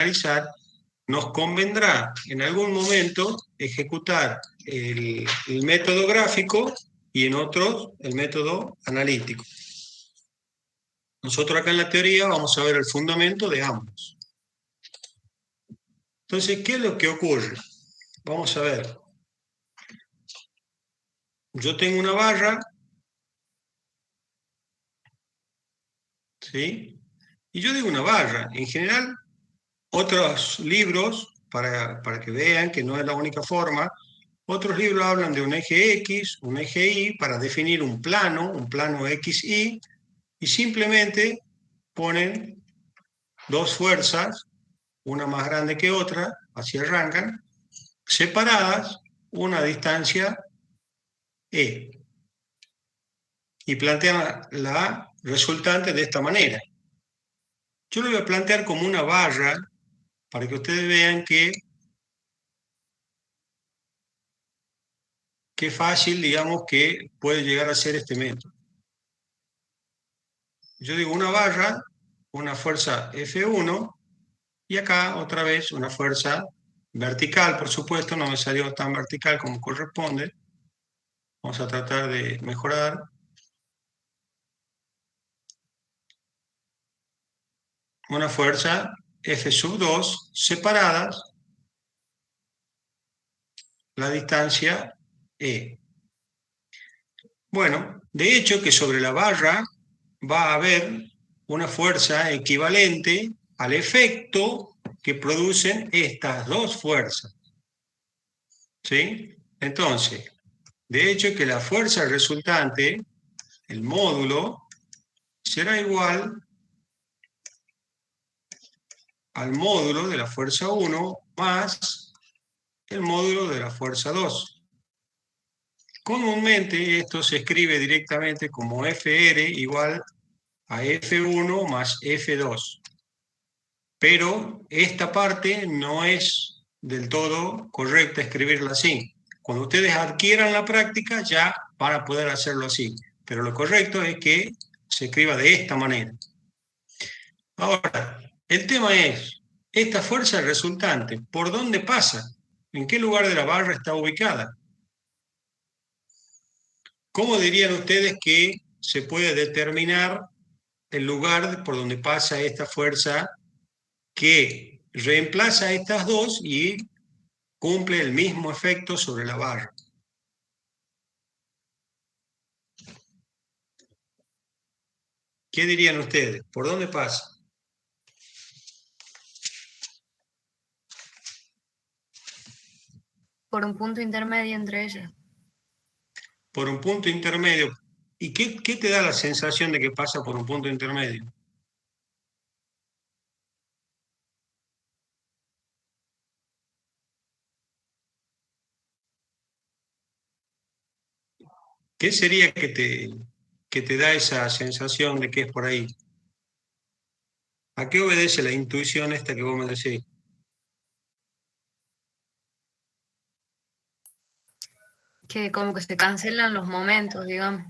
analizar, nos convendrá en algún momento ejecutar el método gráfico y en otros el método analítico. Nosotros acá en la teoría vamos a ver el fundamento de ambos. Entonces, ¿qué es lo que ocurre? Vamos a ver. Yo tengo una barra, ¿sí? Y yo digo una barra. En general, otros libros, para que vean que no es la única forma, otros libros hablan de un eje X, un eje Y, para definir un plano XY, y simplemente ponen dos fuerzas, una más grande que otra, así arrancan, separadas una distancia E, y plantean la resultante de esta manera. Yo lo voy a plantear como una barra para que ustedes vean qué fácil, digamos, que puede llegar a ser este método. Yo digo una barra, una fuerza F1, y acá otra vez una fuerza vertical, por supuesto, no me salió tan vertical como corresponde. Vamos a tratar de mejorar. Una fuerza F2 separadas la distancia E. Bueno, de hecho que sobre la barra va a haber una fuerza equivalente al efecto que producen estas dos fuerzas. ¿Sí? Entonces, de hecho que la fuerza resultante, el módulo, será igual al módulo de la fuerza 1 más el módulo de la fuerza 2. Comúnmente esto se escribe directamente como Fr igual a F1 más F2. Pero esta parte no es del todo correcta escribirla así. Cuando ustedes adquieran la práctica ya van a poder hacerlo así. Pero lo correcto es que se escriba de esta manera. Ahora, el tema es, esta fuerza resultante, ¿por dónde pasa? ¿En qué lugar de la barra está ubicada? ¿Cómo dirían ustedes que se puede determinar el lugar por donde pasa esta fuerza que reemplaza a estas dos y cumple el mismo efecto sobre la barra? ¿Qué dirían ustedes? ¿Por dónde pasa? Por un punto intermedio entre ellas. Por un punto intermedio. ¿Y qué te da la sensación de que pasa por un punto intermedio? ¿Qué sería que te da esa sensación de que es por ahí? ¿A qué obedece la intuición esta que vos me decís? Que como que se cancelan los momentos, digamos.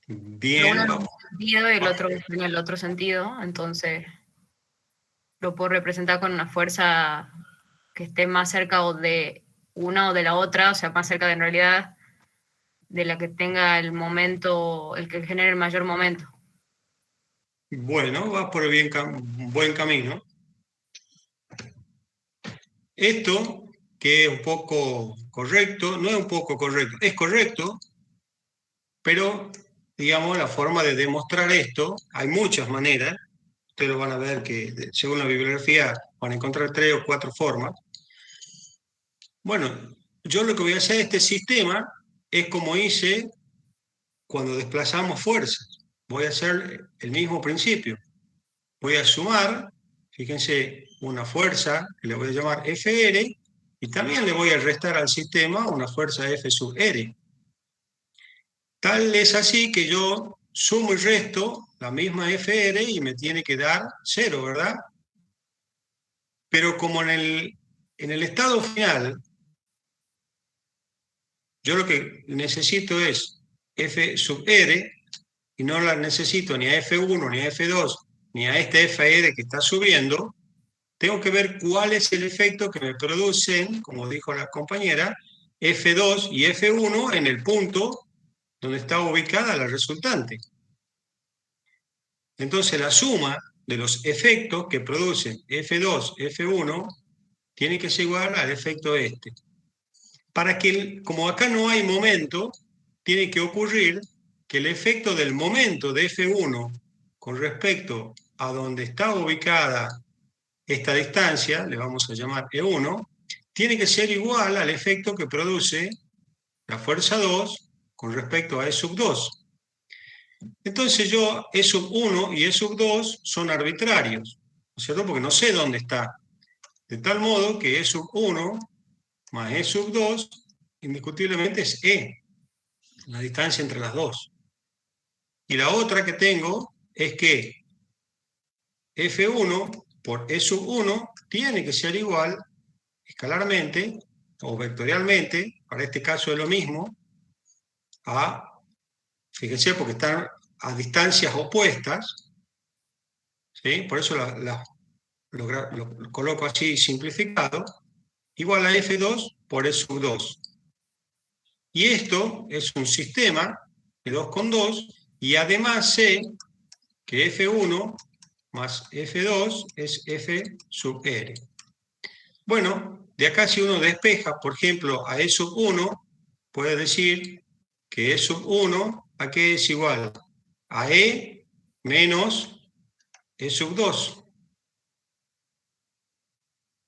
Pero uno Bien, en un vamos. sentido y el otro en el otro sentido, entonces lo puedo representar con una fuerza que esté más cerca o de una o de la otra, o sea, más cerca de en realidad de la que tenga el momento, el que genere el mayor momento. Bueno, vas por el buen camino. Esto, que es un poco correcto, no es un poco correcto, es correcto, pero, digamos, la forma de demostrar esto, hay muchas maneras, ustedes lo van a ver que según la bibliografía van a encontrar 3 o 4 formas. Bueno, yo lo que voy a hacer este sistema es como hice cuando desplazamos fuerzas. Voy a hacer el mismo principio. Voy a sumar, fíjense, una fuerza que le voy a llamar Fr, y también le voy a restar al sistema una fuerza F sub R. Tal es así que yo sumo y resto la misma Fr y me tiene que dar 0, ¿verdad? Pero como en el estado final, yo lo que necesito es F sub R, y no la necesito ni a F1, ni a F2, ni a este Fr que está subiendo, tengo que ver cuál es el efecto que me producen, como dijo la compañera, F2 y F1 en el punto donde está ubicada la resultante. Entonces la suma de los efectos que producen F2, F1, tiene que ser igual al efecto este. Para que, como acá no hay momento, tiene que ocurrir que el efecto del momento de F1 con respecto a donde está ubicada esta distancia, le vamos a llamar E1, tiene que ser igual al efecto que produce la fuerza 2 con respecto a E sub 2. Entonces yo, E sub 1 y E sub 2 son arbitrarios, ¿no es cierto? Porque no sé dónde está. De tal modo que E sub 1 más E sub 2 indiscutiblemente es E, la distancia entre las dos. Y la otra que tengo es que F1 por E sub 1 tiene que ser igual escalarmente o vectorialmente, para este caso es lo mismo, fíjense, porque están a distancias opuestas, ¿sí? Por eso lo coloco así simplificado, igual a F2 por E sub 2. Y esto es un sistema de 2 con 2, y además sé que F1 más F2 es F sub R. Bueno, de acá si uno despeja, por ejemplo, a E sub 1, puede decir que E sub 1, ¿a qué es igual? A E menos E sub 2.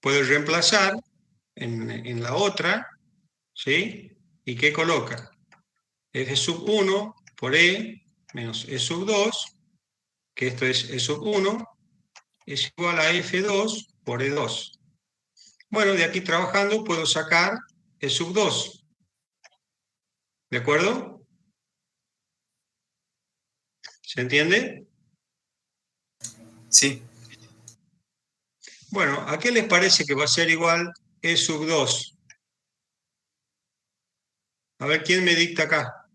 Puede reemplazar en la otra, ¿sí? ¿Y qué coloca? F sub 1 por E menos E sub 2, que esto es E sub 1, es igual a F2 por E2. Bueno, de aquí trabajando puedo sacar E sub 2. ¿De acuerdo? ¿Se entiende? Sí. Bueno, ¿a qué les parece que va a ser igual E sub 2? A ver, ¿quién me dicta acá?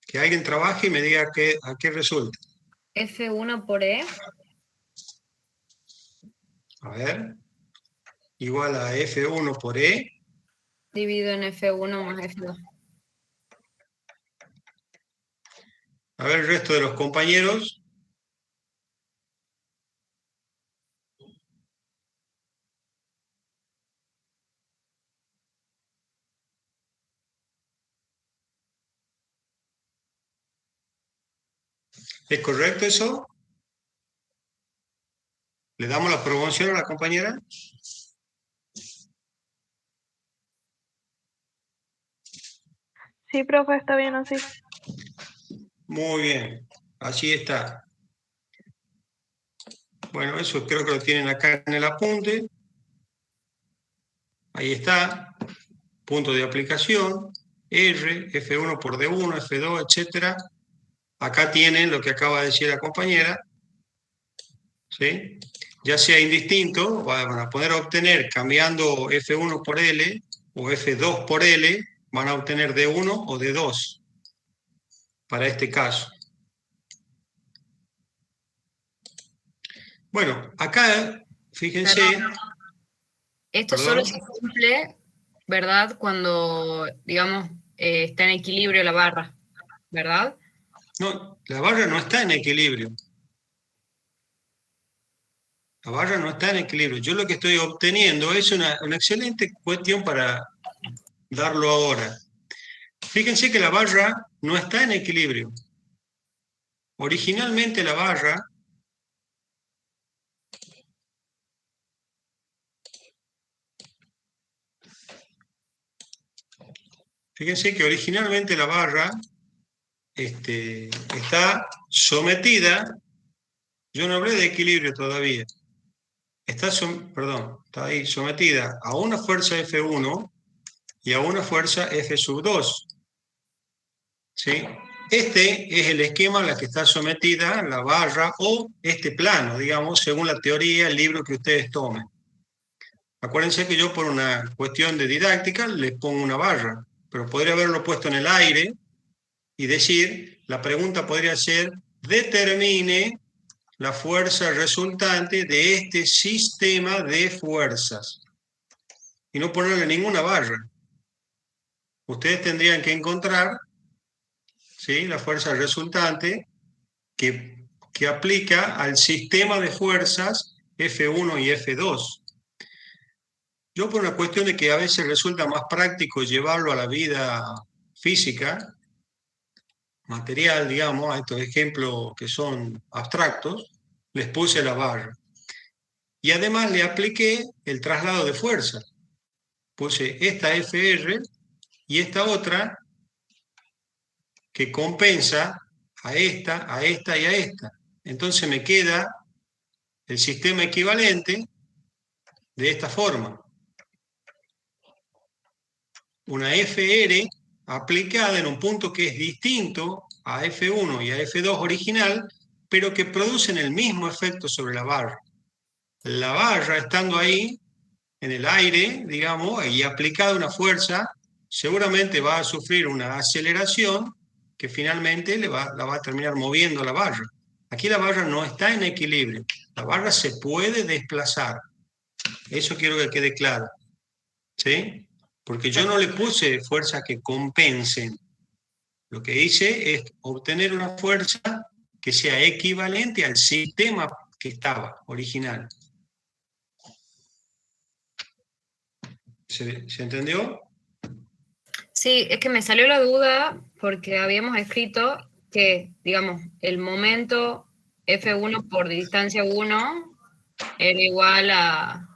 Que alguien trabaje y me diga a qué resulta. F1 por E. A ver, igual a F1 por E. Dividido en F1 más F2. A ver el resto de los compañeros. ¿Es correcto eso? ¿Le damos la promoción a la compañera? Sí, profe, está bien así. Muy bien, así está. Bueno, eso creo que lo tienen acá en el apunte. Ahí está, punto de aplicación, R, F1 por D1, F2, etc. Acá tienen lo que acaba de decir la compañera, ¿sí? Ya sea indistinto, van a poder obtener cambiando F1 por L o F2 por L, van a obtener D1 o D2 para este caso. Bueno, acá, fíjense, Esto perdón. solo se cumple, ¿verdad? Cuando, digamos, está en equilibrio la barra, ¿verdad? No, la barra no está en equilibrio. La barra no está en equilibrio. Yo lo que estoy obteniendo es una excelente cuestión para darlo ahora. Fíjense que la barra no está en equilibrio. Originalmente la barra fíjense que originalmente la barra está sometida, yo no hablé de equilibrio todavía, está ahí sometida a una fuerza F1 y a una fuerza F sub 2. ¿Sí? Este es el esquema a la que está sometida la barra o este plano, digamos, según la teoría, el libro que ustedes tomen. Acuérdense que yo por una cuestión de didáctica les pongo una barra, pero podría haberlo puesto en el aire y decir, la pregunta podría ser, determine la fuerza resultante de este sistema de fuerzas y no ponerle ninguna barra. Ustedes tendrían que encontrar, ¿sí?, la fuerza resultante que aplica al sistema de fuerzas F1 y F2. Yo, por una cuestión de que a veces resulta más práctico llevarlo a la vida física, material, digamos, a estos ejemplos que son abstractos, les puse la barra. Y además le apliqué el traslado de fuerza. Puse esta FR y esta otra que compensa a esta y a esta. Entonces me queda el sistema equivalente de esta forma. Una FR aplicada en un punto que es distinto a F1 y a F2 original, pero que producen el mismo efecto sobre la barra. La barra, estando ahí en el aire, digamos, y aplicada una fuerza, seguramente va a sufrir una aceleración que finalmente la va a terminar moviendo la barra. Aquí la barra no está en equilibrio, la barra se puede desplazar. Eso quiero que quede claro, ¿sí? Porque yo no le puse fuerzas que compensen. Lo que hice es obtener una fuerza que sea equivalente al sistema que estaba original. ¿Se entendió? Sí, es que me salió la duda porque habíamos escrito que, digamos, el momento F1 por distancia 1 era igual a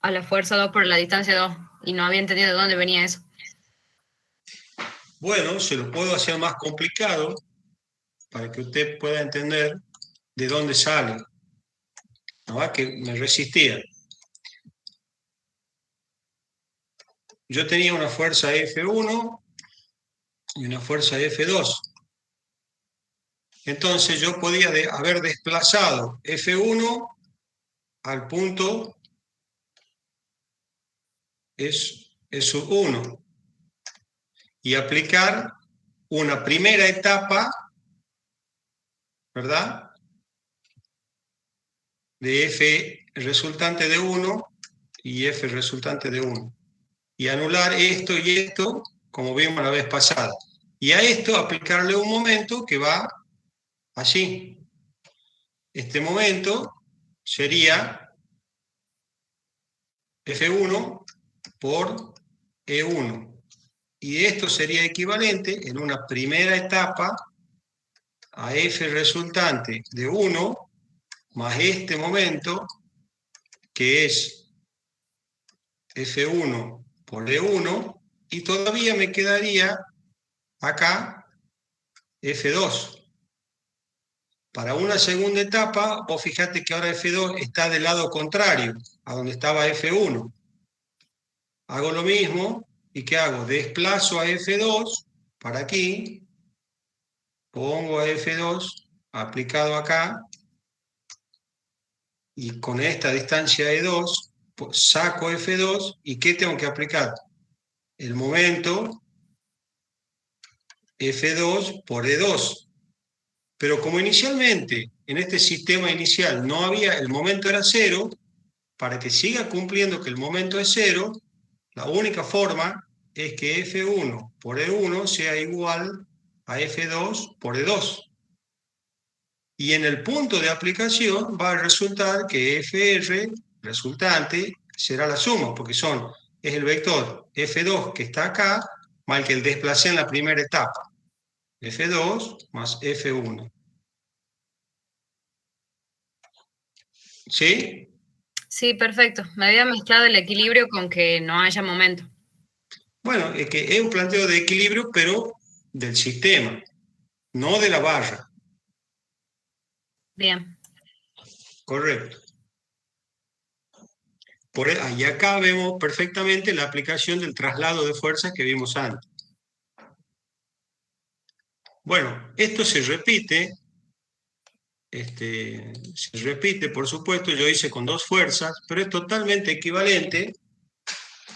la fuerza 2 por la distancia 2 y no había entendido de dónde venía eso. Bueno, se lo puedo hacer más complicado para que usted pueda entender de dónde sale. ¿No? Que me resistía. Yo tenía una fuerza F1 y una fuerza F2. Entonces yo podía haber desplazado F1 al punto es 1 y aplicar una primera etapa, ¿verdad?, de F resultante de 1 y F resultante de 1. Y anular esto y esto, como vimos la vez pasada. Y a esto aplicarle un momento que va así. Este momento sería F1 por E1. Y esto sería equivalente en una primera etapa a F resultante de 1 más este momento que es F1 por E1 y todavía me quedaría acá F2. Para una segunda etapa, vos fijate que ahora F2 está del lado contrario a donde estaba F1. Hago lo mismo y ¿qué hago? Desplazo a F2 para aquí, pongo a F2 aplicado acá y con esta distancia E2 pues saco F2 y ¿qué tengo que aplicar? El momento F2 por E2. Pero como inicialmente en este sistema inicial no había, el momento era 0, para que siga cumpliendo que el momento es 0, la única forma es que F1 por E1 sea igual a F2 por E2. Y en el punto de aplicación va a resultar que FR resultante será la suma, porque es el vector F2 que está acá, más el que el desplacé en la primera etapa. F2 más F1. ¿Sí? Sí, perfecto. Me había mezclado el equilibrio con que no haya momento. Bueno, es que es un planteo de equilibrio, pero del sistema, no de la barra. Bien. Correcto. Y acá vemos perfectamente la aplicación del traslado de fuerzas que vimos antes. Bueno, esto se repite, por supuesto, yo hice con dos fuerzas, pero es totalmente equivalente,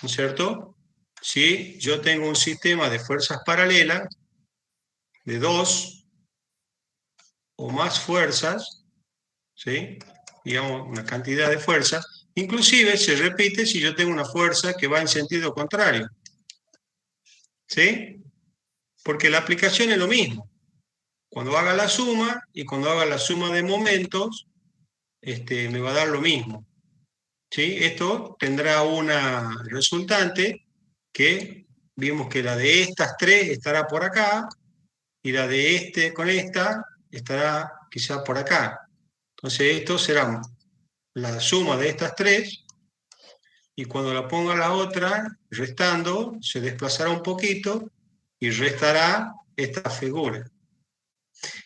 ¿no es cierto? Si yo tengo un sistema de fuerzas paralelas de dos o más fuerzas, ¿sí? Digamos, una cantidad de fuerza. Inclusive se repite si yo tengo una fuerza que va en sentido contrario, ¿sí? Porque la aplicación es lo mismo. Cuando haga la suma y cuando haga la suma de momentos, me va a dar lo mismo, ¿sí? Esto tendrá una resultante que vimos que la de estas tres estará por acá y la de este con esta estará quizá por acá. Entonces esto será la suma de estas tres y cuando la ponga la otra, restando, se desplazará un poquito y restará esta figura.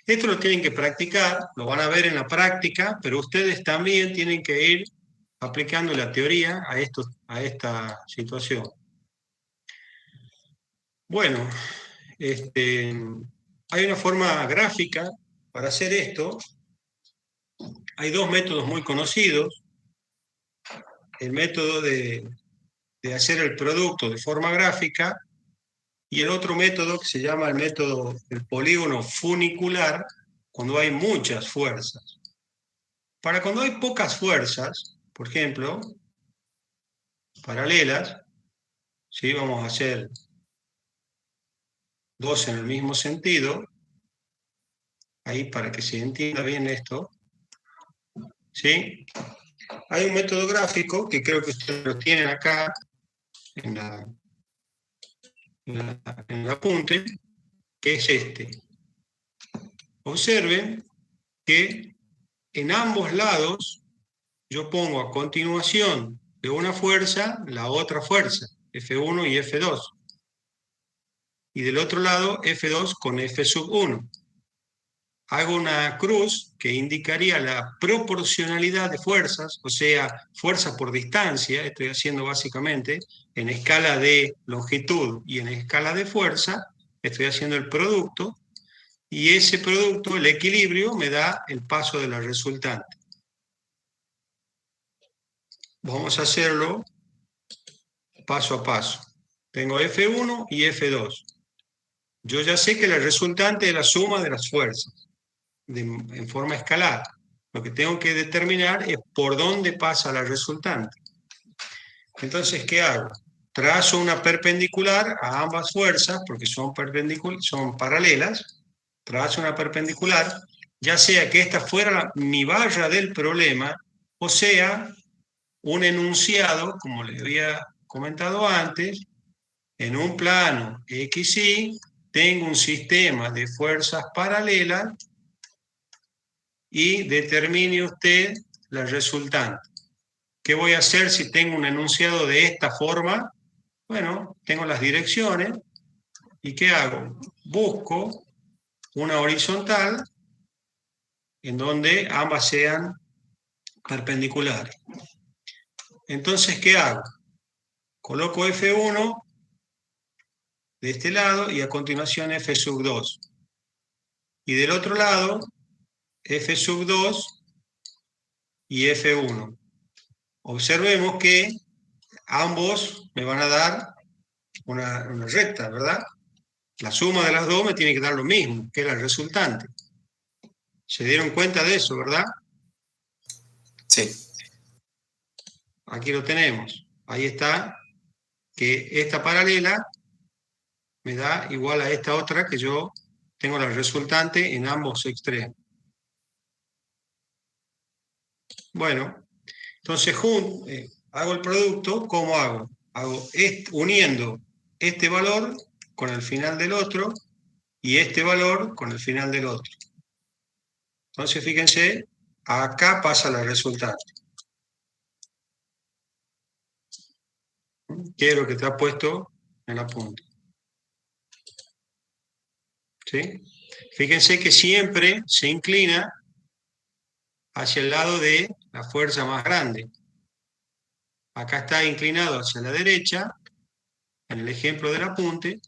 Esto lo tienen que practicar, lo van a ver en la práctica, pero ustedes también tienen que ir aplicando la teoría a esta situación. Bueno, hay una forma gráfica para hacer esto. Hay dos métodos muy conocidos. El método de hacer el producto de forma gráfica y el otro método que se llama el método del polígono funicular, cuando hay muchas fuerzas. Para cuando hay pocas fuerzas, por ejemplo, paralelas, ¿sí? Vamos a hacer dos en el mismo sentido, ahí para que se entienda bien esto, ¿sí? Hay un método gráfico que creo que ustedes lo tienen acá en, en el apunte, que es este. Observen que en ambos lados yo pongo a continuación de una fuerza la otra fuerza, F1 y F2. Y del otro lado, F2 con F sub 1. Hago una cruz que indicaría la proporcionalidad de fuerzas, o sea, fuerza por distancia, estoy haciendo básicamente, en escala de longitud y en escala de fuerza, estoy haciendo el producto, y ese producto, el equilibrio, me da el paso de la resultante. Vamos a hacerlo paso a paso. Tengo F1 y F2. Yo ya sé que la resultante es la suma de las fuerzas en forma escalar. Lo que tengo que determinar es por dónde pasa la resultante. Entonces, ¿qué hago? Trazo una perpendicular a ambas fuerzas, porque son paralelas. Trazo una perpendicular, ya sea que esta fuera mi barra del problema, o sea, un enunciado, como les había comentado antes, en un plano XY, tengo un sistema de fuerzas paralelas y determine usted la resultante. ¿Qué voy a hacer si tengo un enunciado de esta forma? Bueno, tengo las direcciones y ¿qué hago? Busco una horizontal en donde ambas sean perpendiculares. Entonces, ¿qué hago? Coloco F1 de este lado y a continuación F sub 2. Y del otro lado, F sub 2 y F1. Observemos que ambos me van a dar una recta, ¿verdad? La suma de las dos me tiene que dar lo mismo, que es la resultante. ¿Se dieron cuenta de eso, verdad? Sí. Aquí lo tenemos. Ahí está, que esta paralela me da igual a esta otra, que yo tengo la resultante en ambos extremos. Bueno, entonces hago el producto, ¿cómo hago? Hago uniendo este valor con el final del otro y este valor con el final del otro. Entonces, fíjense, acá pasa la resultante. Que es lo que está puesto en la punta. ¿Sí? Fíjense que siempre se inclina hacia el lado de la fuerza más grande. Acá está inclinado hacia la derecha, en el ejemplo del apunte,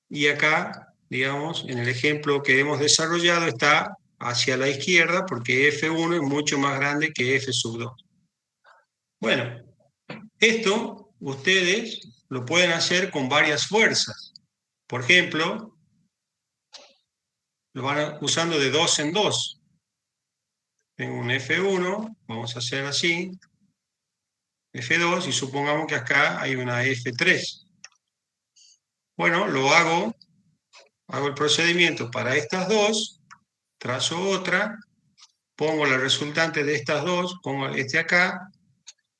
y acá, digamos, en el ejemplo que hemos desarrollado, está hacia la izquierda, porque F1 es mucho más grande que F sub 2. Bueno, esto ustedes lo pueden hacer con varias fuerzas. Por ejemplo, lo van usando de dos en dos. Tengo un F1, vamos a hacer así, F2, y supongamos que acá hay una F3. Bueno, lo hago el procedimiento para estas dos, trazo otra, pongo la resultante de estas dos, pongo este acá,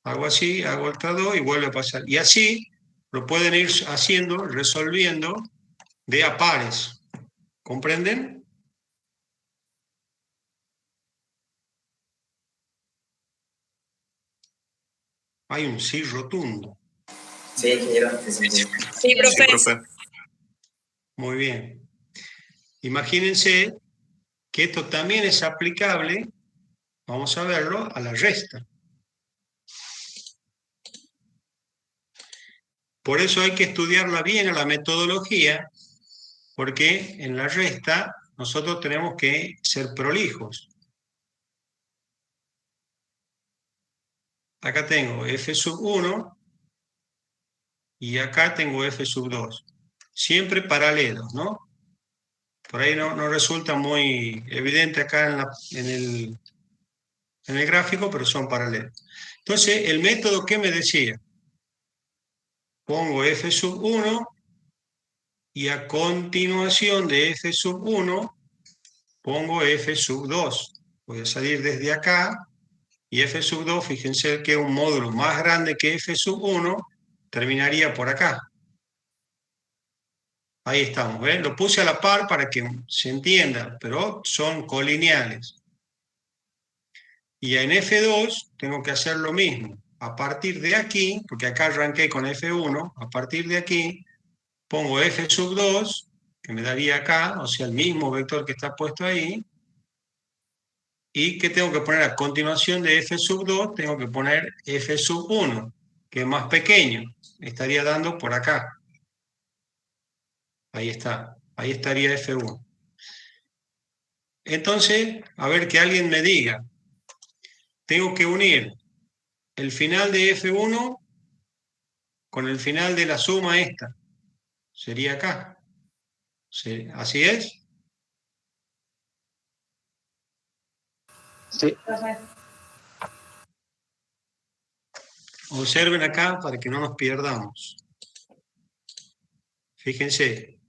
hago así, hago estas dos y vuelve a pasar. Y así lo pueden ir haciendo, resolviendo de a pares. ¿Comprenden? Hay un sí rotundo. Sí, ingeniero. Sí. Sí, Sí, profe. profe. Muy bien. Imagínense que esto también es aplicable, vamos a verlo, a la resta. Por eso hay que estudiarla bien a la metodología, porque en la resta nosotros tenemos que ser prolijos. Acá tengo f sub 1 y acá tengo f sub 2. Siempre paralelos, ¿no? Por ahí no resulta muy evidente acá en el gráfico, pero son paralelos. Entonces, el método, ¿qué me decía? Pongo f sub 1 y a continuación de f sub 1 pongo f sub 2. Voy a salir desde acá y f sub 2, fíjense que un módulo más grande que f sub 1 terminaría por acá. Ahí estamos, ¿ven? Lo puse a la par para que se entienda, pero son colineales. Y en F2 tengo que hacer lo mismo. A partir de aquí, porque acá arranqué con F1, a partir de aquí pongo F sub 2, que me daría acá, o sea, el mismo vector que está puesto ahí. ¿Y qué tengo que poner a continuación de F sub 2? Tengo que poner F sub 1, que es más pequeño. Estaría dando por acá. Ahí está. Ahí estaría F1. Entonces, a ver que alguien me diga, tengo que unir el final de F1 con el final de la suma esta. Sería acá. ¿Sí? ¿Así es? Sí. Observen acá para que no nos perdamos. Fíjense,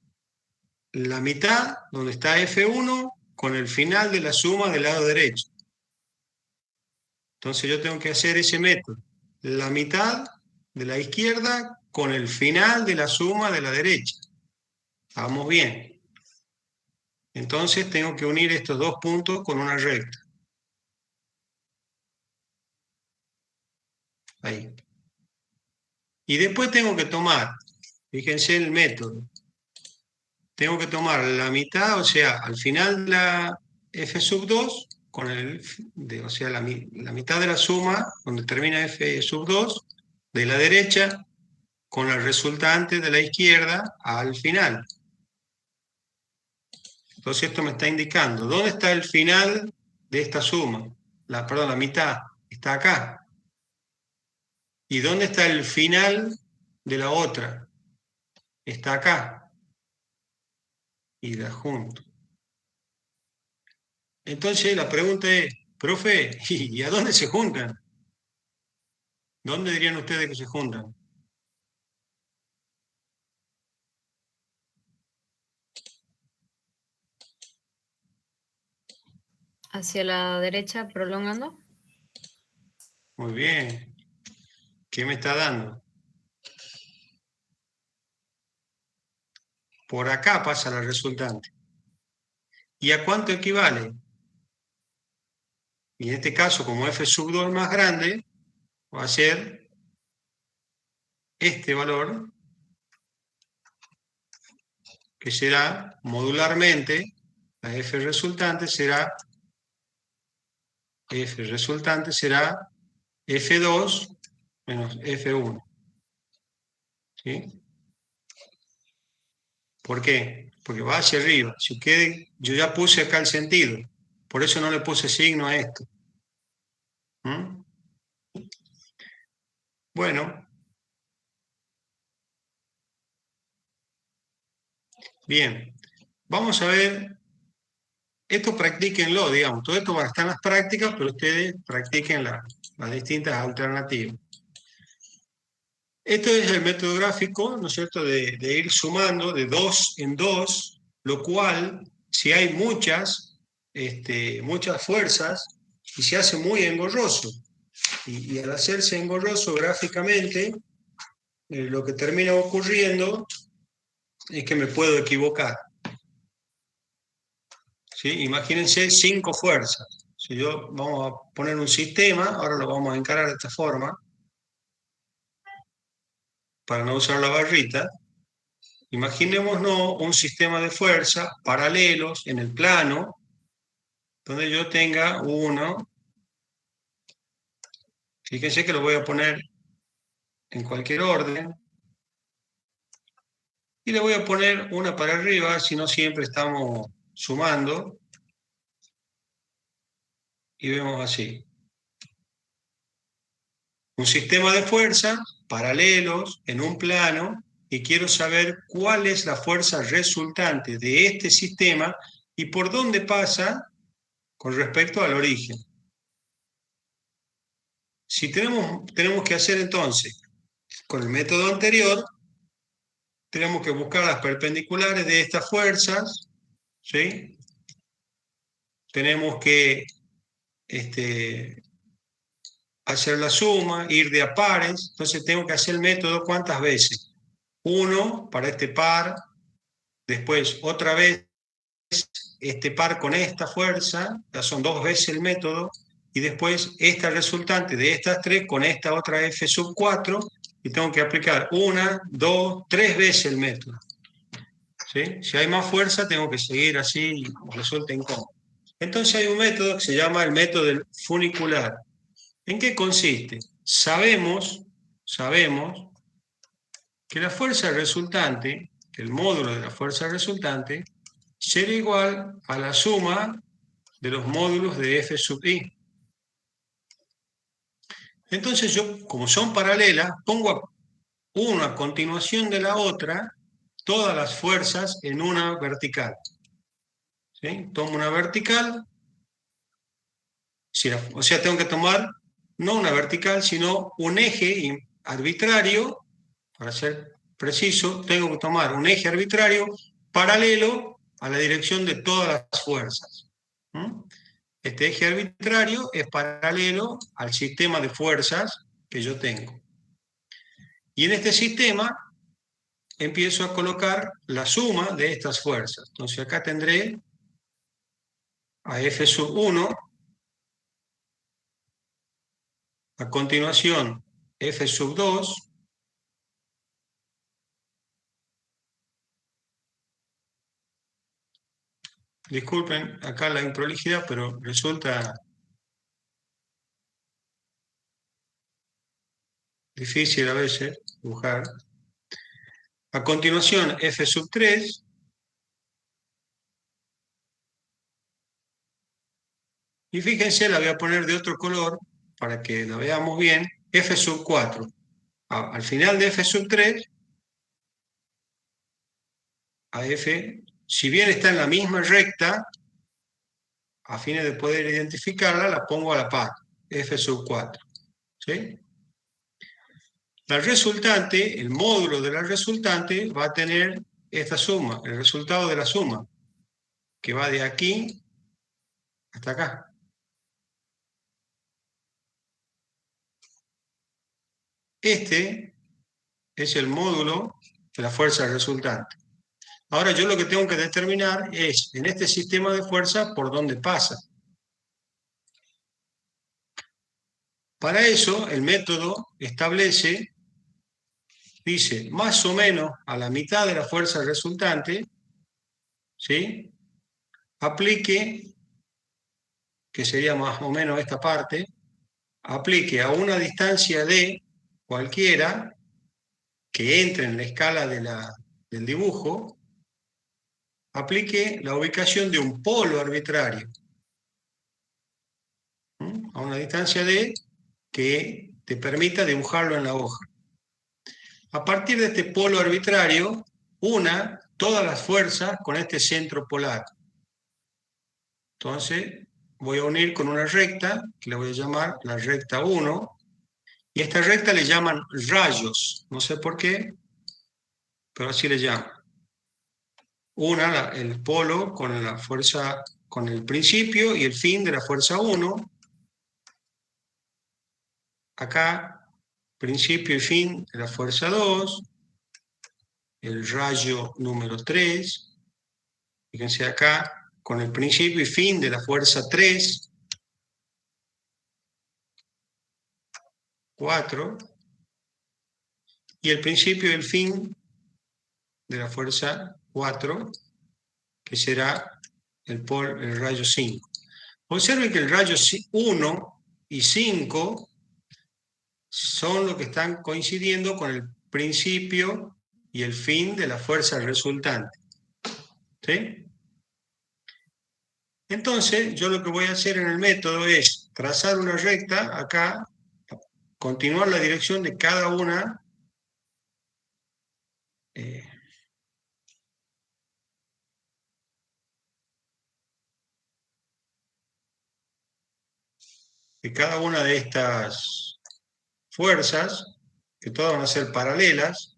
la mitad donde está F1 con el final de la suma del lado derecho. Entonces yo tengo que hacer ese método. La mitad de la izquierda con el final de la suma de la derecha. Vamos bien. Entonces tengo que unir estos dos puntos con una recta. Ahí. Y después tengo que tomar, fíjense el método, tengo que tomar la mitad, o sea, al final de la f sub 2, con o sea, la mitad de la suma, donde termina f sub 2, de la derecha, con la resultante de la izquierda al final. Entonces esto me está indicando, ¿dónde está el final de esta suma? Perdón, la mitad, está acá. ¿Y dónde está el final de la otra? Está acá. Y la junto. Entonces la pregunta es, profe, ¿y a dónde se juntan? ¿Dónde dirían ustedes que se juntan? Hacia la derecha, prolongando. Muy bien. ¿Qué me está dando? Por acá pasa la resultante. ¿Y a cuánto equivale? Y en este caso, como f sub 2 es más grande, va a ser este valor, que será modularmente, la f resultante será f2 menos f1. ¿Sí? ¿Por qué? Porque va hacia arriba. Yo ya puse acá el sentido. Por eso no le puse signo a esto. ¿Mm? Bueno. Bien. Vamos a ver esto practíquenlo, digamos, todo esto va a estar en las prácticas, pero ustedes practiquen las distintas alternativas. Esto es el método gráfico, ¿no es cierto?, de ir sumando de 2 en 2, lo cual, si hay muchas fuerzas, y se hace muy engorroso. Y al hacerse engorroso gráficamente, lo que termina ocurriendo es que me puedo equivocar. ¿Sí? Imagínense 5 fuerzas. Si vamos a poner un sistema, ahora lo vamos a encarar de esta forma, para no usar la barrita. Imaginémonos un sistema de fuerza paralelos en el plano, donde yo tenga uno. Fíjense que lo voy a poner en cualquier orden. Y le voy a poner una para arriba, si no siempre estamos sumando. Y vemos así. Un sistema de fuerza paralelos en un plano, y quiero saber cuál es la fuerza resultante de este sistema y por dónde pasa con respecto al origen. Si tenemos que hacer entonces, con el método anterior, tenemos que buscar las perpendiculares de estas fuerzas, ¿sí? Tenemos que hacer la suma, ir de a pares, entonces tengo que hacer el método ¿cuántas veces? 1 para este par, después otra vez este par con esta fuerza, ya son 2 veces el método, y después esta resultante de estas 3 con esta otra F sub 4, y tengo que aplicar 1, 2, 3 veces el método. ¿Sí? Si hay más fuerza, tengo que seguir así y resulta incómodo. Entonces hay un método que se llama el método del funicular. ¿En qué consiste? Sabemos que la fuerza resultante, el módulo de la fuerza resultante, será igual a la suma de los módulos de F sub i. Entonces yo, como son paralelas, pongo una a continuación de la otra, todas las fuerzas en una vertical. ¿Sí? Tomo una vertical, o sea, tengo que tomar no una vertical, sino un eje arbitrario, para ser preciso, tengo que tomar un eje arbitrario paralelo a la dirección de todas las fuerzas. Este eje arbitrario es paralelo al sistema de fuerzas que yo tengo. Y en este sistema empiezo a colocar la suma de estas fuerzas. Entonces acá tendré a F sub 1, a continuación F sub 2, disculpen acá la improlijidad, pero resulta difícil a veces dibujar. A continuación F sub 3, y fíjense, la voy a poner de otro color para que la veamos bien, F sub 4. Al final de F sub 3, a F, si bien está en la misma recta, a fines de poder identificarla, la pongo a la par, F sub 4. ¿Sí? La resultante, el módulo de la resultante, va a tener esta suma, el resultado de la suma, que va de aquí hasta acá. Este es el módulo de la fuerza resultante. Ahora yo lo que tengo que determinar es, en este sistema de fuerza, por dónde pasa. Para eso, el método establece, dice, más o menos a la mitad de la fuerza resultante, ¿sí? Aplique, que sería más o menos esta parte, aplique a una distancia de cualquiera que entre en la escala del dibujo, aplique la ubicación de un polo arbitrario. A una distancia de que te permita dibujarlo en la hoja. A partir de este polo arbitrario, una todas las fuerzas con este centro polar. Entonces voy a unir con una recta, que la voy a llamar la recta 1, y a esta recta le llaman rayos, no sé por qué, pero así le llaman. Una, el polo con la fuerza, con el principio y el fin de la fuerza 1. Acá, principio y fin de la fuerza 2. El rayo número 3. Fíjense acá, con el principio y fin de la fuerza 3. 4. Y el principio y el fin de la fuerza 4, que será el rayo 5. Observen que el rayo 1 y 5 son los que están coincidiendo con el principio y el fin de la fuerza resultante. ¿Sí? Entonces, yo lo que voy a hacer en el método es trazar una recta acá, continuar la dirección de cada una de estas fuerzas, que todas van a ser paralelas,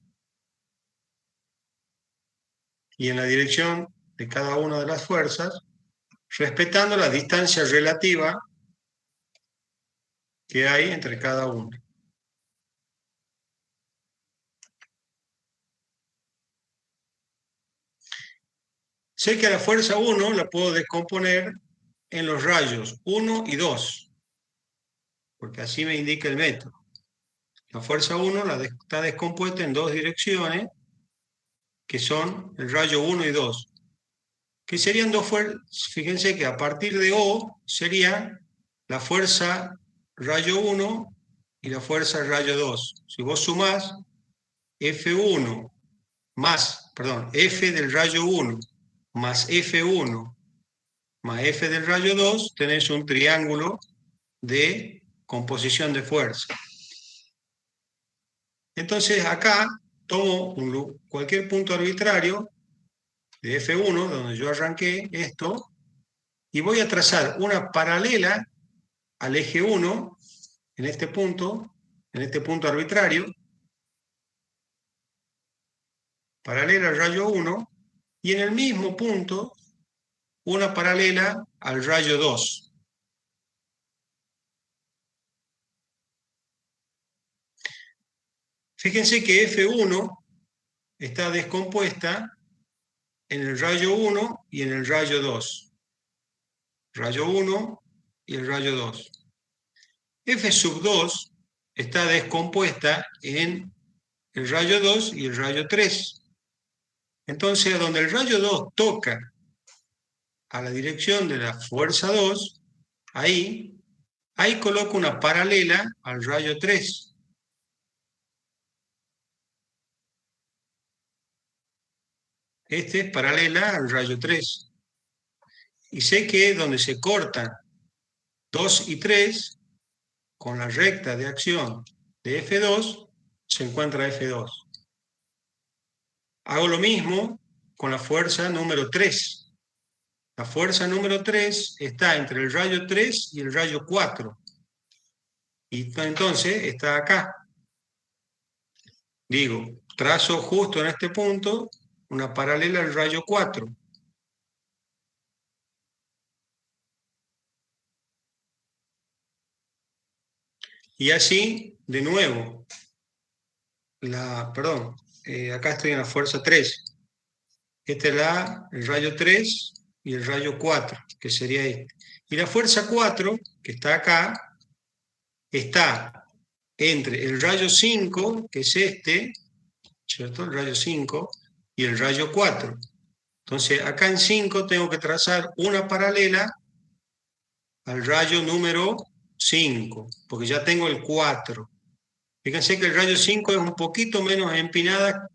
y en la dirección de cada una de las fuerzas, respetando la distancia relativa que hay entre cada una. Sé que a la fuerza 1 la puedo descomponer en los rayos 1 y 2, porque así me indica el método. La fuerza 1 está descompuesta en dos direcciones, que son el rayo 1 y 2, que serían dos fuerzas. Fíjense que a partir de O sería la fuerza rayo 1 y la fuerza rayo 2. Si vos sumás F1 F del rayo 1 más F1 más F del rayo 2, tenés un triángulo de composición de fuerza. Entonces acá tomo cualquier punto arbitrario de F1, donde yo arranqué esto, y voy a trazar una paralela al eje 1, en este punto arbitrario, paralela al rayo 1, y en el mismo punto una paralela al rayo 2. Fíjense que F1 está descompuesta en el rayo 1 y en el rayo 2. Rayo 1 y el rayo 2. F sub 2 está descompuesta en el rayo 2 y el rayo 3. Entonces, donde el rayo 2 toca a la dirección de la fuerza 2, ahí coloco una paralela al rayo 3. Este es paralela al rayo 3. Y sé que donde se cortan 2 y 3, con la recta de acción de F2, se encuentra F2. Hago lo mismo con la fuerza número 3. La fuerza número 3 está entre el rayo 3 y el rayo 4. Y entonces está acá. Digo, trazo justo en este punto una paralela al rayo 4. Y así, de nuevo, acá estoy en la fuerza 3. Este es el rayo 3 y el rayo 4, que sería este. Y la fuerza 4, que está acá, está entre el rayo 5, que es este, ¿cierto? El rayo 5 y el rayo 4. Entonces, acá en 5 tengo que trazar una paralela al rayo número 5, porque ya tengo el 4. Fíjense que el rayo 5 es un poquito menos empinada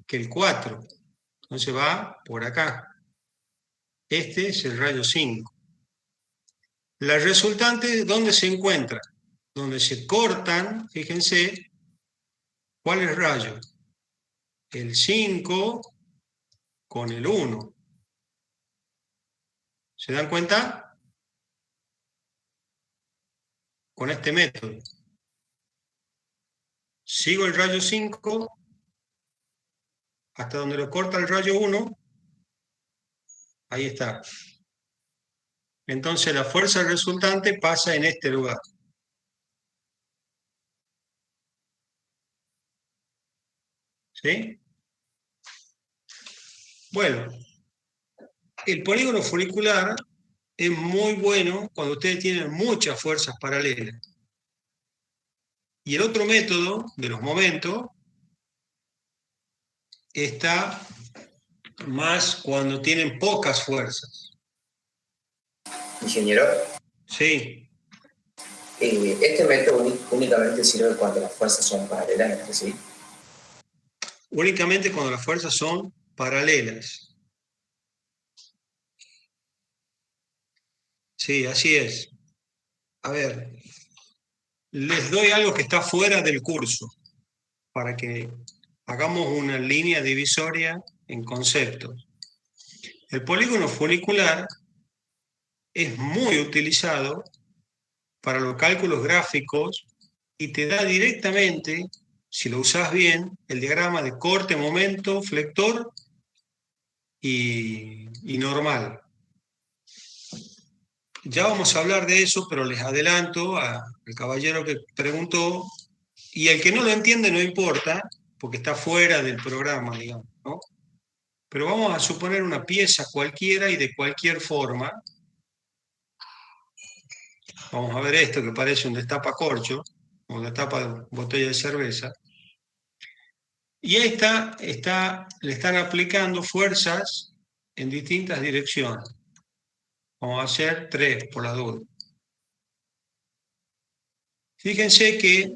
que el 4. Entonces va por acá. Este es el rayo 5. La resultante, ¿dónde se encuentra? Donde se cortan, fíjense, ¿cuál es el rayo? El 5 con el 1. ¿Se dan cuenta? Con este método. Sigo el rayo 5 hasta donde lo corta el rayo 1. Ahí está. Entonces la fuerza resultante pasa en este lugar. ¿Sí? Bueno, el polígono funicular es muy bueno cuando ustedes tienen muchas fuerzas paralelas. Y el otro método de los momentos está más cuando tienen pocas fuerzas. Ingeniero, Sí, este método únicamente sirve cuando las fuerzas son paralelas entre sí. únicamente cuando las fuerzas son paralelas. Sí, así es. A ver, les doy algo que está fuera del curso para que hagamos una línea divisoria en conceptos. El polígono funicular es muy utilizado para los cálculos gráficos y te da directamente, si lo usas bien, el diagrama de corte, momento, flector y normal. Ya vamos a hablar de eso, pero les adelanto al caballero que preguntó, y el que no lo entiende no importa, porque está fuera del programa, digamos, ¿no? Pero vamos a suponer una pieza cualquiera y de cualquier forma. Vamos a ver esto que parece un destapacorcho, o destapa de botella de cerveza. Y ahí le están aplicando fuerzas en distintas direcciones. Vamos a hacer 3 por la duda. Fíjense que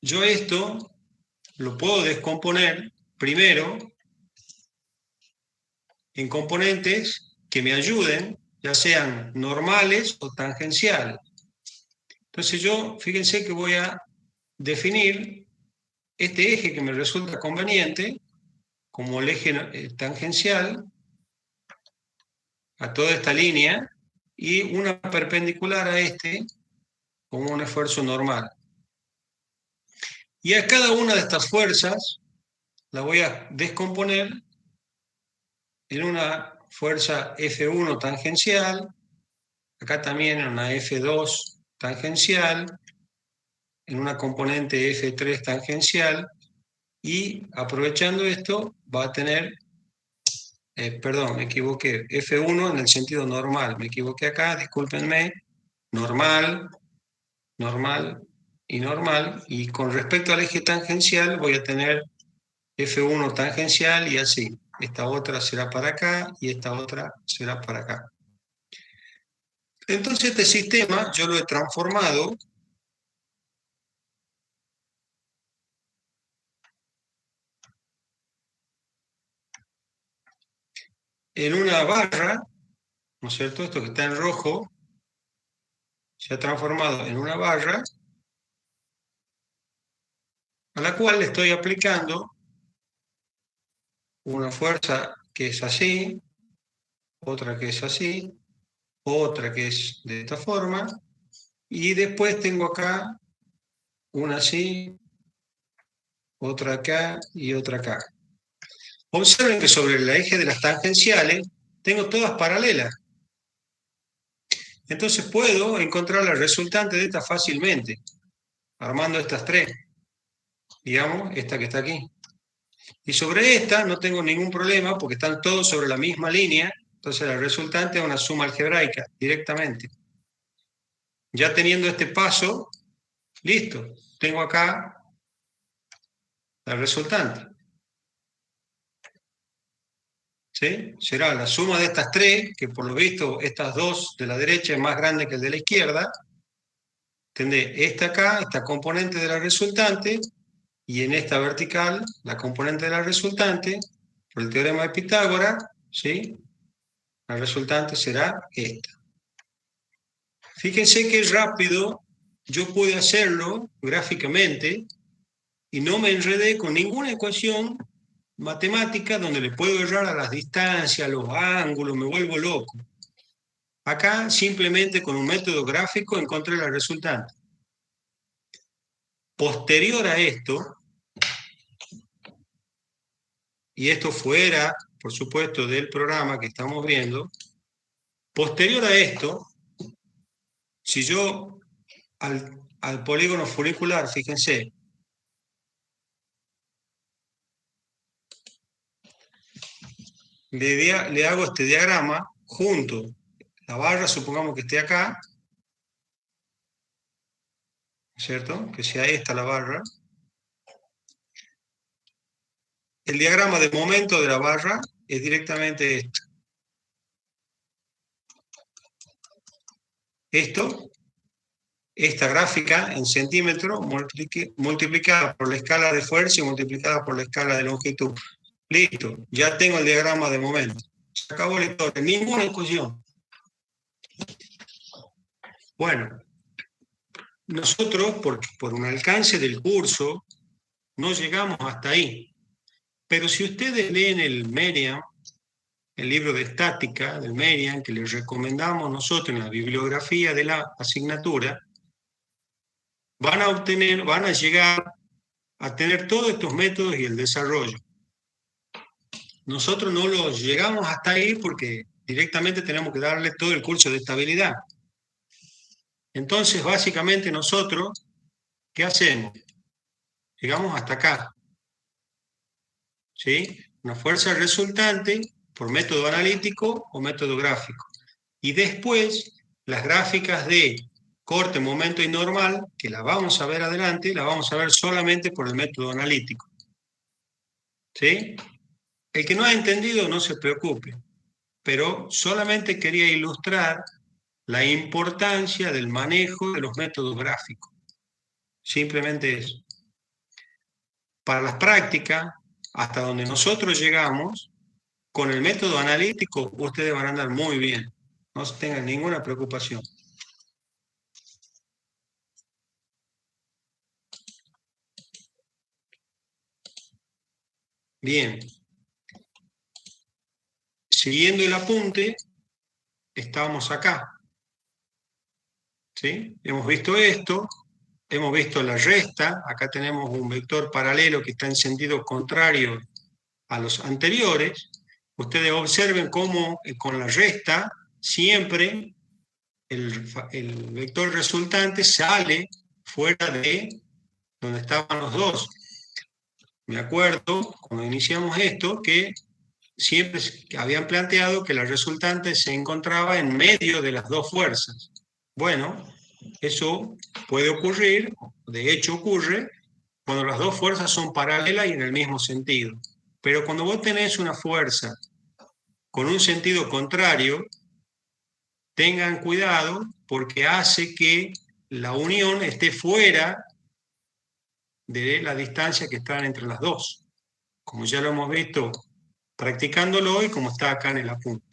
yo esto lo puedo descomponer primero en componentes que me ayuden, ya sean normales o tangenciales. Entonces yo, fíjense que voy a definir este eje que me resulta conveniente como el eje tangencial a toda esta línea y una perpendicular a este como un esfuerzo normal. Y a cada una de estas fuerzas la voy a descomponer en una fuerza F1 tangencial, acá también en una F2 tangencial, en una componente F3 tangencial, y aprovechando esto va a tener, perdón, me equivoqué, F1 en el sentido normal, me equivoqué acá, discúlpenme, normal, normal y normal, y con respecto al eje tangencial voy a tener F1 tangencial y así. Esta otra será para acá y esta otra será para acá. Entonces este sistema yo lo he transformado en una barra, ¿no es cierto? Esto que está en rojo se ha transformado en una barra a la cual le estoy aplicando una fuerza que es así, otra que es así, otra que es de esta forma, y después tengo acá una así, otra acá y otra acá. Observen que sobre el eje de las tangenciales tengo todas paralelas. Entonces puedo encontrar la resultante de esta fácilmente, armando estas 3. Digamos, esta que está aquí. Y sobre esta no tengo ningún problema porque están todos sobre la misma línea, entonces la resultante es una suma algebraica directamente. Ya teniendo este paso, listo, tengo acá la resultante. ¿Sí? Será la suma de estas 3, que por lo visto estas 2 de la derecha es más grande que el de la izquierda. ¿Entendés? Esta acá, esta componente de la resultante, y en esta vertical, la componente de la resultante, por el teorema de Pitágoras, ¿sí? La resultante será esta. Fíjense qué rápido yo pude hacerlo gráficamente y no me enredé con ninguna ecuación matemática donde le puedo errar a las distancias, a los ángulos, me vuelvo loco. Acá simplemente con un método gráfico encontré la resultante. Posterior a esto, y esto fuera, por supuesto, del programa que estamos viendo, posterior a esto, si yo al polígono funicular, fíjense, le hago este diagrama junto, la barra supongamos que esté acá, ¿cierto? Que sea esta la barra. El diagrama de momento de la barra es directamente esto. Esta gráfica en centímetros multiplicada por la escala de fuerza y multiplicada por la escala de longitud. Listo, ya tengo el diagrama de momento. Se acabó la historia, ninguna discusión. Bueno, nosotros, por un alcance del curso, no llegamos hasta ahí. Pero si ustedes leen el Merian, el libro de estática del Merian, que les recomendamos nosotros en la bibliografía de la asignatura, van a llegar a tener todos estos métodos y el desarrollo. Nosotros no los llegamos hasta ahí porque directamente tenemos que darle todo el curso de estabilidad. Entonces, básicamente nosotros, ¿qué hacemos? Llegamos hasta acá. ¿Sí? Una fuerza resultante por método analítico o método gráfico. Y después, las gráficas de corte, momento y normal, que las vamos a ver adelante, las vamos a ver solamente por el método analítico. ¿Sí? El que no ha entendido, no se preocupe, pero solamente quería ilustrar la importancia del manejo de los métodos gráficos. Simplemente eso. Para las prácticas, hasta donde nosotros llegamos, con el método analítico, ustedes van a andar muy bien. No tengan ninguna preocupación. Bien. Siguiendo el apunte, estábamos acá. ¿Sí? Hemos visto esto, hemos visto la resta, acá tenemos un vector paralelo que está en sentido contrario a los anteriores. Ustedes observen cómo con la resta siempre el vector resultante sale fuera de donde estaban los dos. Me acuerdo, cuando iniciamos esto, que siempre habían planteado que la resultante se encontraba en medio de las dos fuerzas. Bueno, eso puede ocurrir, de hecho ocurre, cuando las dos fuerzas son paralelas y en el mismo sentido. Pero cuando vos tenés una fuerza con un sentido contrario, tengan cuidado porque hace que la unión esté fuera de la distancia que están entre las dos, como ya lo hemos visto practicándolo y como está acá en el apunte.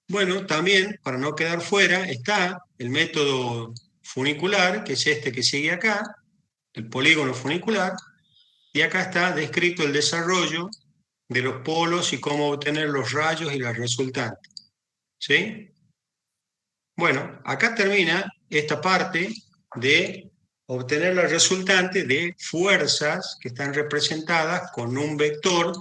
Bueno, también, para no quedar fuera, está el método funicular, que es este que sigue acá, el polígono funicular, y acá está descrito el desarrollo de los polos y cómo obtener los rayos y las resultantes. ¿Sí? Bueno, acá termina esta parte de obtener la resultante de fuerzas que están representadas con un vector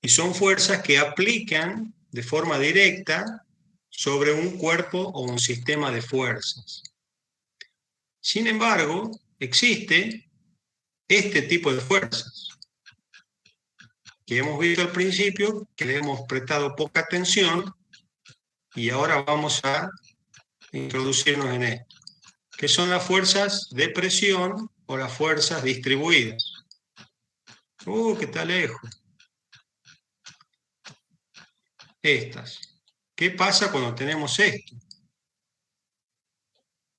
y son fuerzas que aplican de forma directa sobre un cuerpo o un sistema de fuerzas. Sin embargo, existe este tipo de fuerzas que hemos visto al principio, que le hemos prestado poca atención y ahora vamos a introducirnos en esto, que son las fuerzas de presión o las fuerzas distribuidas. Que está lejos. Estas. ¿Qué pasa cuando tenemos esto?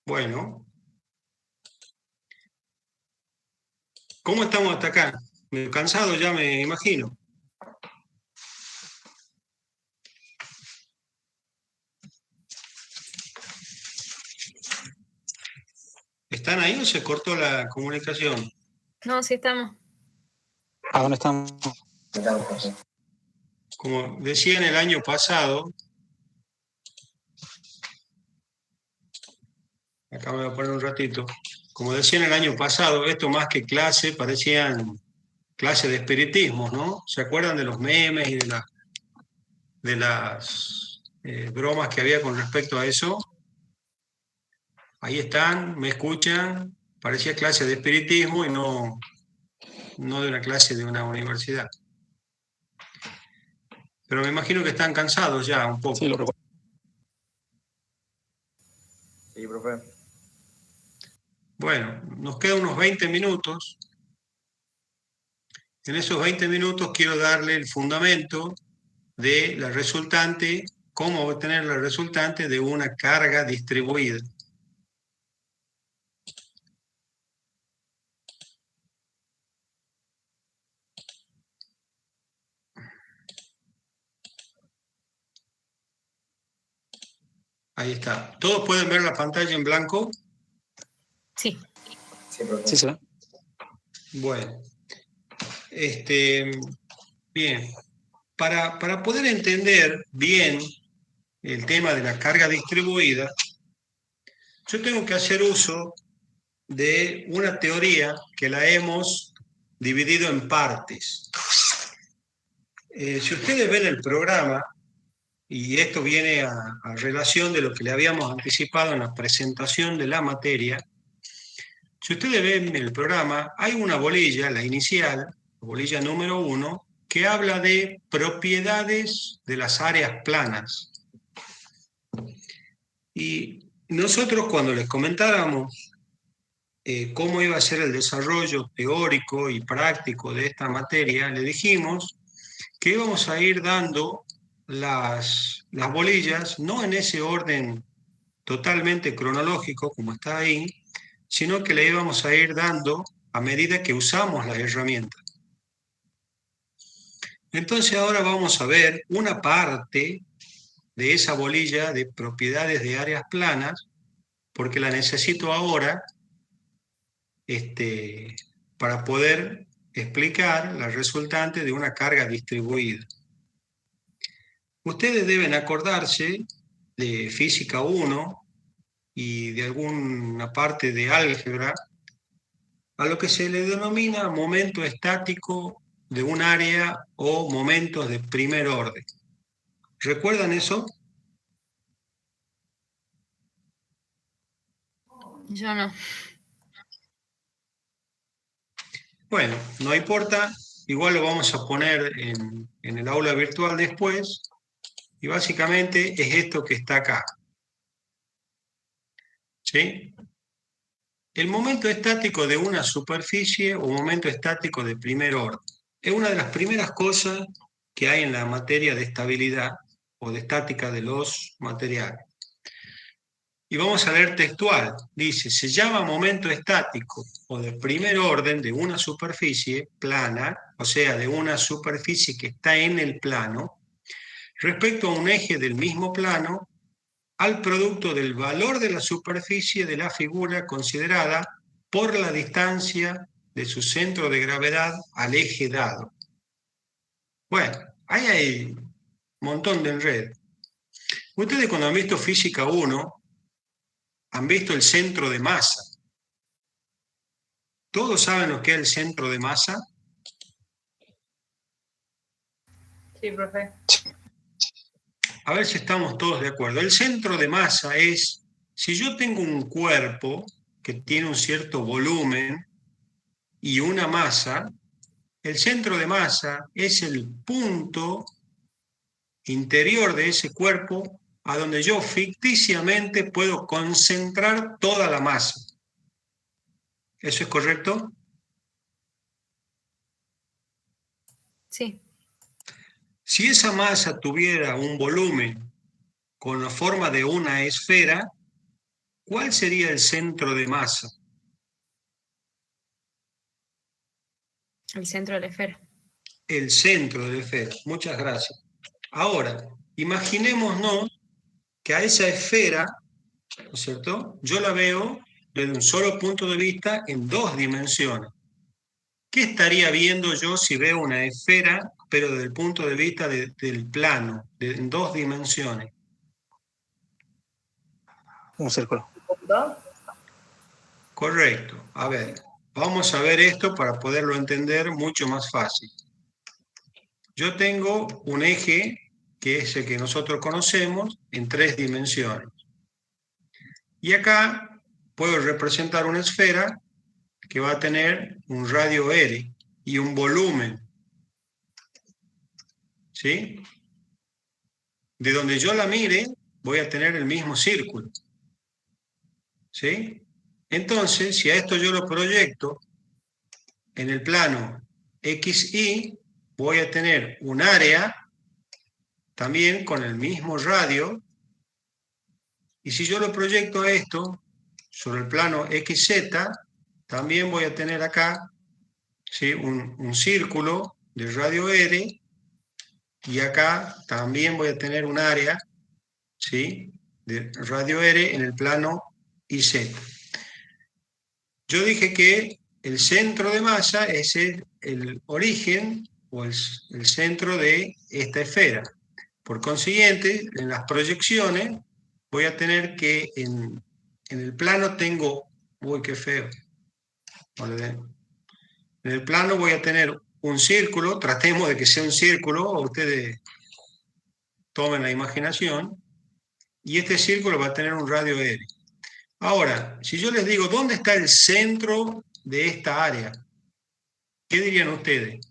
Bueno, ¿cómo estamos hasta acá? Medio cansado ya me imagino. ¿Están ahí o se cortó la comunicación? No, sí estamos. ¿A dónde estamos? Estamos, profe. Como decía en el año pasado, acá me voy a poner un ratito, como decía en el año pasado, esto más que clase parecían clases de espiritismo, ¿no? ¿Se acuerdan de los memes y de las bromas que había con respecto a eso? Ahí están, me escuchan, parecía clase de espiritismo y no de una clase de una universidad. Pero me imagino que están cansados ya un poco. Sí, lo recuerdo. Sí, profe. Bueno, nos quedan unos 20 minutos. En esos 20 minutos quiero darle el fundamento de la resultante, cómo obtener la resultante de una carga distribuida. Ahí está. ¿Todos pueden ver la pantalla en blanco? Sí. Sí, profe. Sí, se ve. Bueno. Bien. Para poder entender bien el tema de la carga distribuida, yo tengo que hacer uso de una teoría que la hemos dividido en partes. Si ustedes ven el programa, y esto viene a relación de lo que le habíamos anticipado en la presentación de la materia, si ustedes ven el programa, hay una bolilla, la inicial, la bolilla número 1, que habla de propiedades de las áreas planas. Y nosotros cuando les comentáramos cómo iba a ser el desarrollo teórico y práctico de esta materia, le dijimos que íbamos a ir dando las bolillas, no en ese orden totalmente cronológico como está ahí, sino que le íbamos a ir dando a medida que usamos las herramientas. Entonces ahora vamos a ver una parte de esa bolilla de propiedades de áreas planas, porque la necesito ahora para poder explicar la resultante de una carga distribuida. Ustedes deben acordarse de Física 1 y de alguna parte de álgebra, a lo que se le denomina momento estático de un área o momentos de primer orden. ¿Recuerdan eso? Yo no. Bueno, no importa, igual lo vamos a poner en el aula virtual después, y básicamente es esto que está acá. ¿Sí? El momento estático de una superficie o momento estático de primer orden es una de las primeras cosas que hay en la materia de estabilidad o de estática de los materiales. Y vamos a leer textual. Dice, se llama momento estático o de primer orden de una superficie plana, o sea, de una superficie que está en el plano, respecto a un eje del mismo plano, al producto del valor de la superficie de la figura considerada por la distancia de su centro de gravedad al eje dado. Bueno, ahí hay un montón de enredo. Ustedes cuando han visto Física 1, han visto el centro de masa. ¿Todos saben lo que es el centro de masa? Sí, profe. A ver si estamos todos de acuerdo. El centro de masa es, si yo tengo un cuerpo que tiene un cierto volumen y una masa, el centro de masa es el punto interior de ese cuerpo a donde yo ficticiamente puedo concentrar toda la masa. ¿Eso es correcto? Sí. Si esa masa tuviera un volumen con la forma de una esfera, ¿cuál sería el centro de masa? El centro de la esfera. El centro de la esfera. Muchas gracias. Ahora, imaginémonos que a esa esfera, ¿no es cierto?, yo la veo desde un solo punto de vista en dos dimensiones. ¿Qué estaría viendo yo si veo una esfera, pero desde el punto de vista del plano, en 2 dimensiones? Un círculo. Correcto. A ver, vamos a ver esto para poderlo entender mucho más fácil. Yo tengo un eje, que es el que nosotros conocemos, en 3 dimensiones. Y acá puedo representar una esfera que va a tener un radio R y un volumen. ¿Sí? De donde yo la mire, voy a tener el mismo círculo. ¿Sí? Entonces, si a esto yo lo proyecto en el plano XY, voy a tener un área también con el mismo radio. Y si yo lo proyecto a esto sobre el plano XZ, también voy a tener acá, ¿sí?, un círculo de radio R, y acá también voy a tener un área, ¿sí?, de radio R en el plano IZ. Yo dije que el centro de masa es el origen o el centro de esta esfera. Por consiguiente, en las proyecciones voy a tener que en el plano tengo... Uy, qué feo. En el plano voy a tener un círculo, tratemos de que sea un círculo, o ustedes tomen la imaginación, y este círculo va a tener un radio R. Ahora, si yo les digo, ¿dónde está el centro de esta área? ¿Qué dirían ustedes?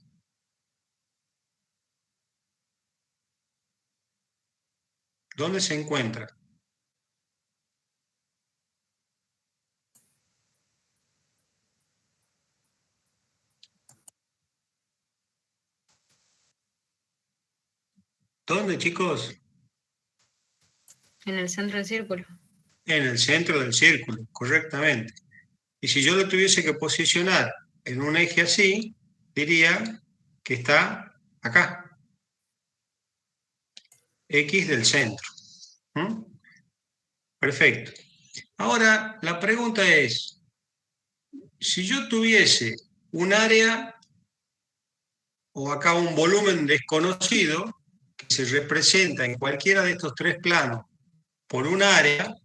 ¿Dónde se encuentra? ¿Dónde, chicos? En el centro del círculo. En el centro del círculo, correctamente. Y si yo lo tuviese que posicionar en un eje así, diría que está acá. X del centro. ¿Mm? Perfecto. Ahora, la pregunta es, si yo tuviese un área o acá un volumen desconocido que se representa en cualquiera de estos 3 planos por un área,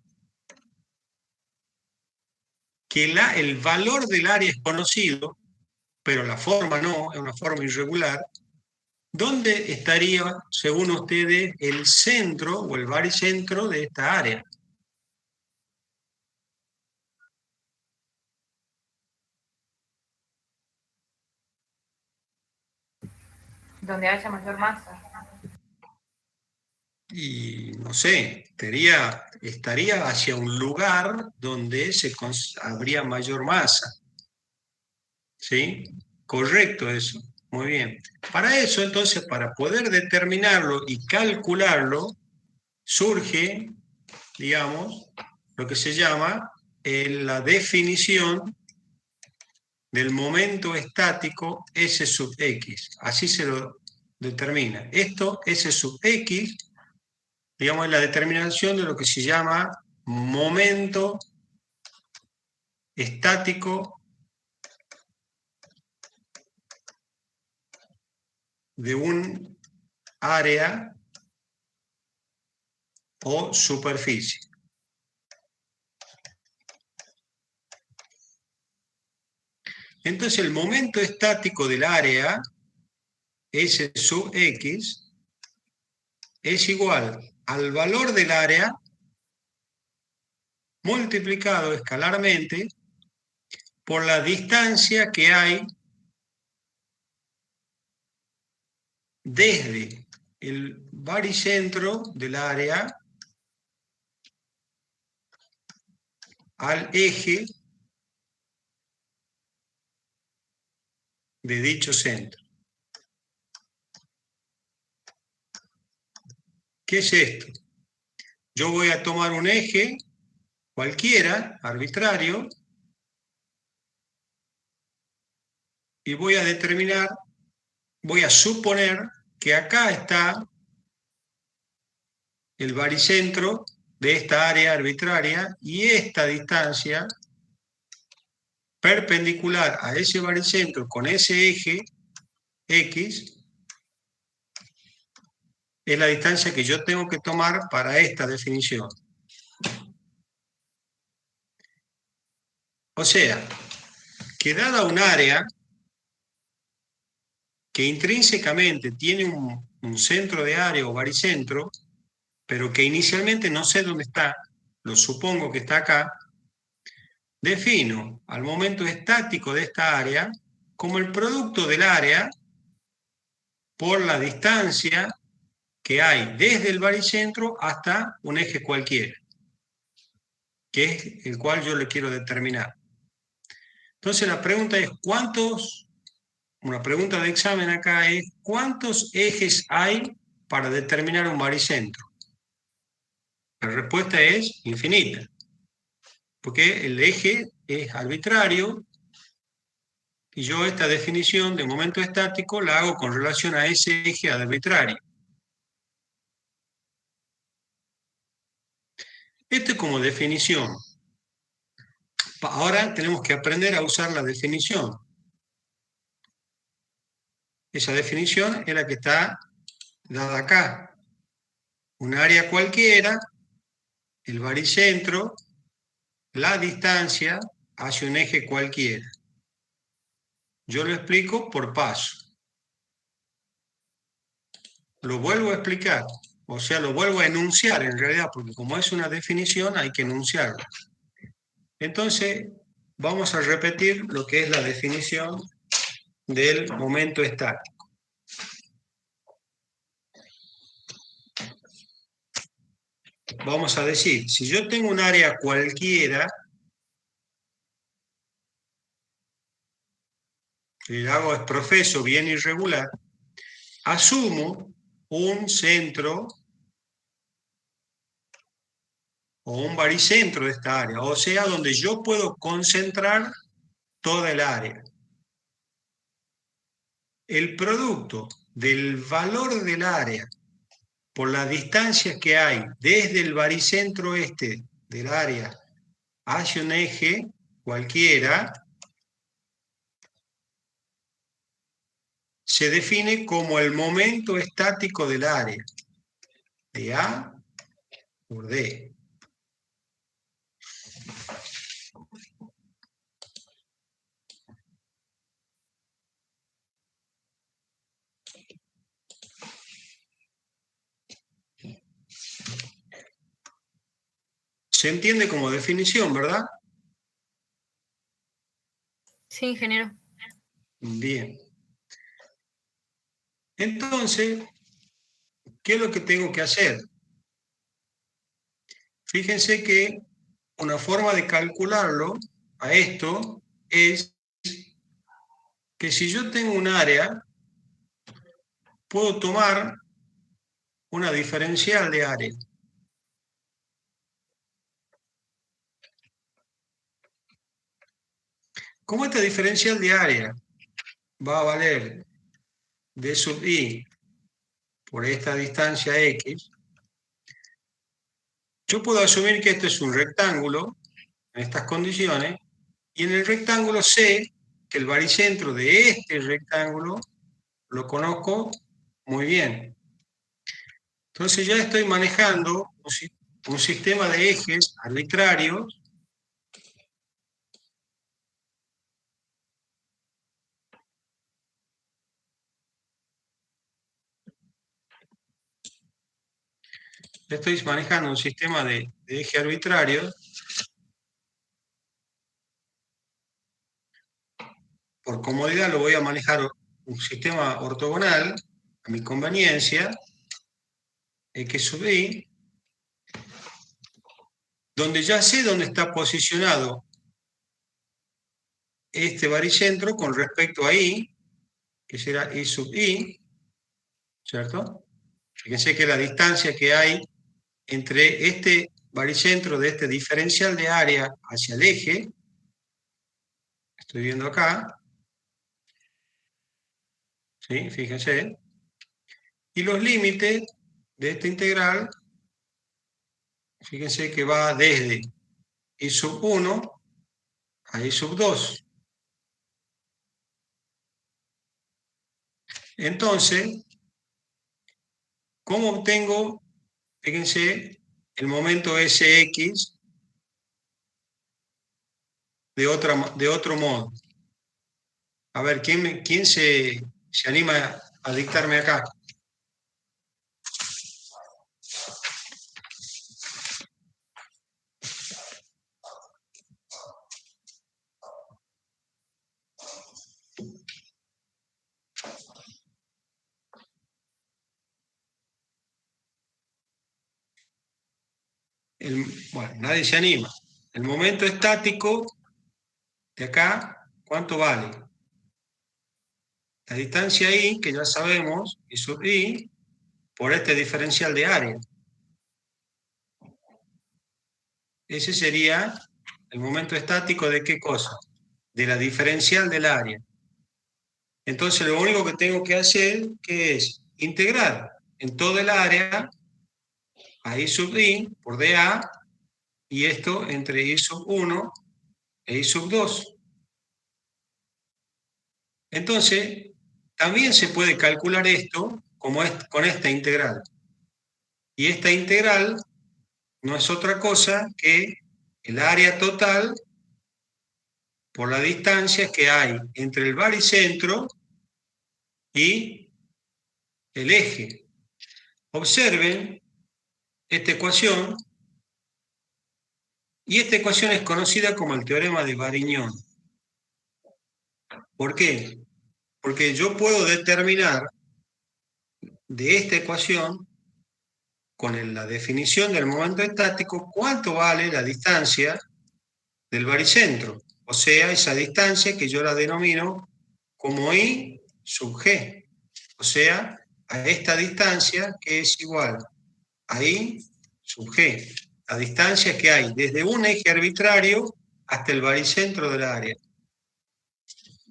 que el valor del área es conocido, pero la forma no, es una forma irregular, ¿dónde estaría, según ustedes, el centro o el baricentro de esta área? Donde haya mayor masa. Y no sé, estaría hacia un lugar donde habría mayor masa. ¿Sí? Correcto eso. Muy bien. Para eso, entonces, para poder determinarlo y calcularlo, surge, digamos, lo que se llama la definición del momento estático S sub X. Así se lo determina. Esto, S sub X, digamos, es la determinación de lo que se llama momento estático de un área o superficie. Entonces el momento estático del área, S sub X, es igual al valor del área multiplicado escalarmente por la distancia que hay desde el baricentro del área al eje de dicho centro. ¿Qué es esto? Yo voy a tomar un eje cualquiera, arbitrario, y voy a determinar, voy a suponer que acá está el baricentro de esta área arbitraria y esta distancia perpendicular a ese baricentro con ese eje X es la distancia que yo tengo que tomar para esta definición. O sea, que dada un área que intrínsecamente tiene un centro de área o baricentro, pero que inicialmente no sé dónde está, lo supongo que está acá, defino al momento estático de esta área como el producto del área por la distancia que hay desde el baricentro hasta un eje cualquiera, que es el cual yo le quiero determinar. Entonces la pregunta es, una pregunta de examen acá es, ¿cuántos ejes hay para determinar un baricentro? La respuesta es infinita, porque el eje es arbitrario y yo esta definición de momento estático la hago con relación a ese eje arbitrario. Esto es como definición. Ahora tenemos que aprender a usar la definición. Esa definición es la que está dada acá. Un área cualquiera, el baricentro, la distancia hacia un eje cualquiera. Yo lo explico por paso. Lo vuelvo a explicar, o sea, lo vuelvo a enunciar en realidad, porque como es una definición hay que enunciarla. Entonces, vamos a repetir lo que es la definición del momento estático. Vamos a decir, si yo tengo un área cualquiera, el hago es profeso bien irregular, asumo un centro o un baricentro de esta área, o sea, donde yo puedo concentrar toda el área. El producto del valor del área por la distancia que hay desde el baricentro este del área hacia un eje cualquiera, se define como el momento estático del área, de A por D. Se entiende como definición, ¿verdad? Sí, ingeniero. Bien. Entonces, ¿qué es lo que tengo que hacer? Fíjense que una forma de calcularlo a esto es que si yo tengo un área, puedo tomar una diferencial de área. Como esta diferencial de área va a valer d sub i por esta distancia x, yo puedo asumir que esto es un rectángulo en estas condiciones, y en el rectángulo sé que el baricentro de este rectángulo lo conozco muy bien. Entonces ya estoy manejando un sistema de ejes arbitrarios estoy manejando un sistema de eje arbitrario. Por comodidad lo voy a manejar un sistema ortogonal a mi conveniencia, x sub i, donde ya sé dónde está posicionado este baricentro con respecto a i, que será i sub i, ¿cierto? Fíjense que la distancia que hay entre este baricentro de este diferencial de área hacia el eje, estoy viendo acá, ¿sí? Fíjense, y los límites de esta integral, fíjense que va desde i sub 1 a i sub 2. Entonces, ¿cómo obtengo, fíjense, el momento Sx de otro modo? A ver, ¿quién se anima a dictarme acá? Bueno, nadie se anima. El momento estático de acá, ¿cuánto vale? La distancia I, que ya sabemos, I sub I, por este diferencial de área. Ese sería el momento estático de qué cosa? De la diferencial del área. Entonces lo único que tengo que hacer, ¿qué es? Integrar en todo el área a I sub I por dA, y esto entre I sub 1 e I sub 2. Entonces, también se puede calcular esto con esta integral. Y esta integral no es otra cosa que el área total por la distancia que hay entre el baricentro y el eje. Observen esta ecuación, y esta ecuación es conocida como el teorema de Varignon. ¿Por qué? Porque yo puedo determinar de esta ecuación, con la definición del momento estático, cuánto vale la distancia del baricentro, o sea, esa distancia que yo la denomino como I sub G, o sea, a esta distancia que es igual a I sub G, la distancia que hay desde un eje arbitrario hasta el baricentro del área.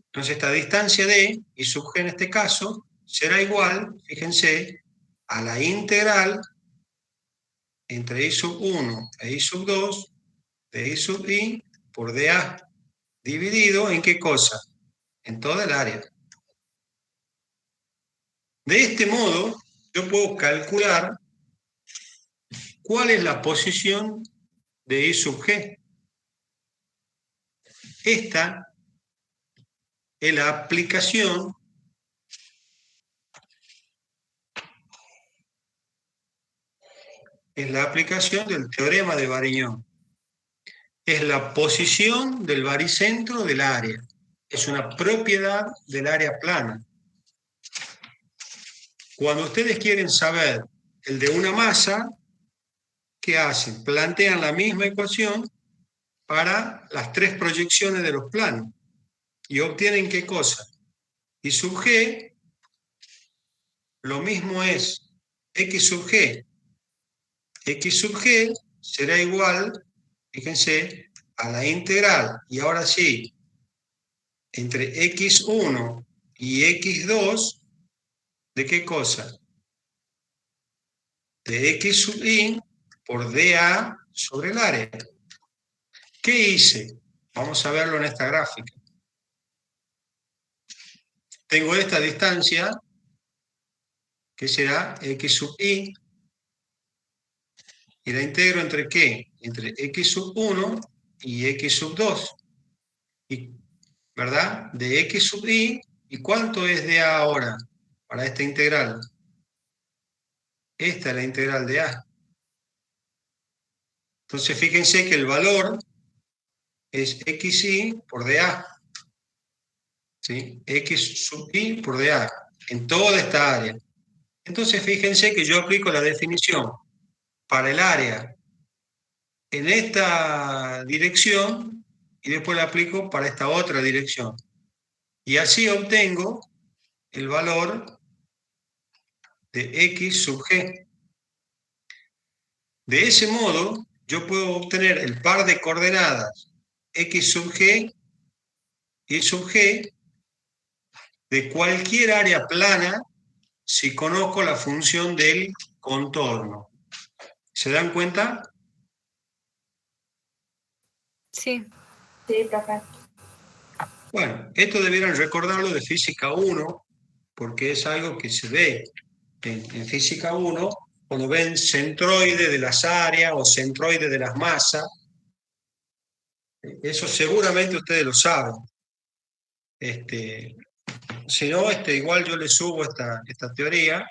Entonces esta distancia de I sub G en este caso será igual, fíjense, a la integral entre I sub 1 e I sub 2 de I sub I por dA, dividido ¿en qué cosa? En toda el área. De este modo, yo puedo calcular cuál es la posición de I sub G. Esta es la aplicación del teorema de Varignon. Es la posición del baricentro del área. Es una propiedad del área plana. Cuando ustedes quieren saber el de una masa, ¿qué hacen? Plantean la misma ecuación para las tres proyecciones de los planos. ¿Y obtienen qué cosa? Y sub G, lo mismo es X sub G. X sub G será igual, fíjense, a la integral, y ahora sí, entre x1 y x2, ¿de qué cosa? De x sub I por dA sobre el área. ¿Qué hice? Vamos a verlo en esta gráfica. Tengo esta distancia, que será x sub I, y la integro entre ¿qué? Entre x sub 1 y x sub 2. ¿Verdad? De x sub I. ¿Y cuánto es de A ahora para esta integral? Esta es la integral de A. Entonces fíjense que el valor es xi por dA. ¿Sí? X sub I por dA en toda esta área. Entonces fíjense que yo aplico la definición para el área en esta dirección y después la aplico para esta otra dirección. Y así obtengo el valor de x sub g. De ese modo, yo puedo obtener el par de coordenadas x sub g y sub g de cualquier área plana si conozco la función del contorno. ¿Se dan cuenta? Sí. Sí, profe. Bueno, esto debieran recordarlo de física 1, porque es algo que se ve en Física 1, cuando ven centroide de las áreas o centroide de las masas. Eso seguramente ustedes lo saben. Si no, igual yo les subo esta teoría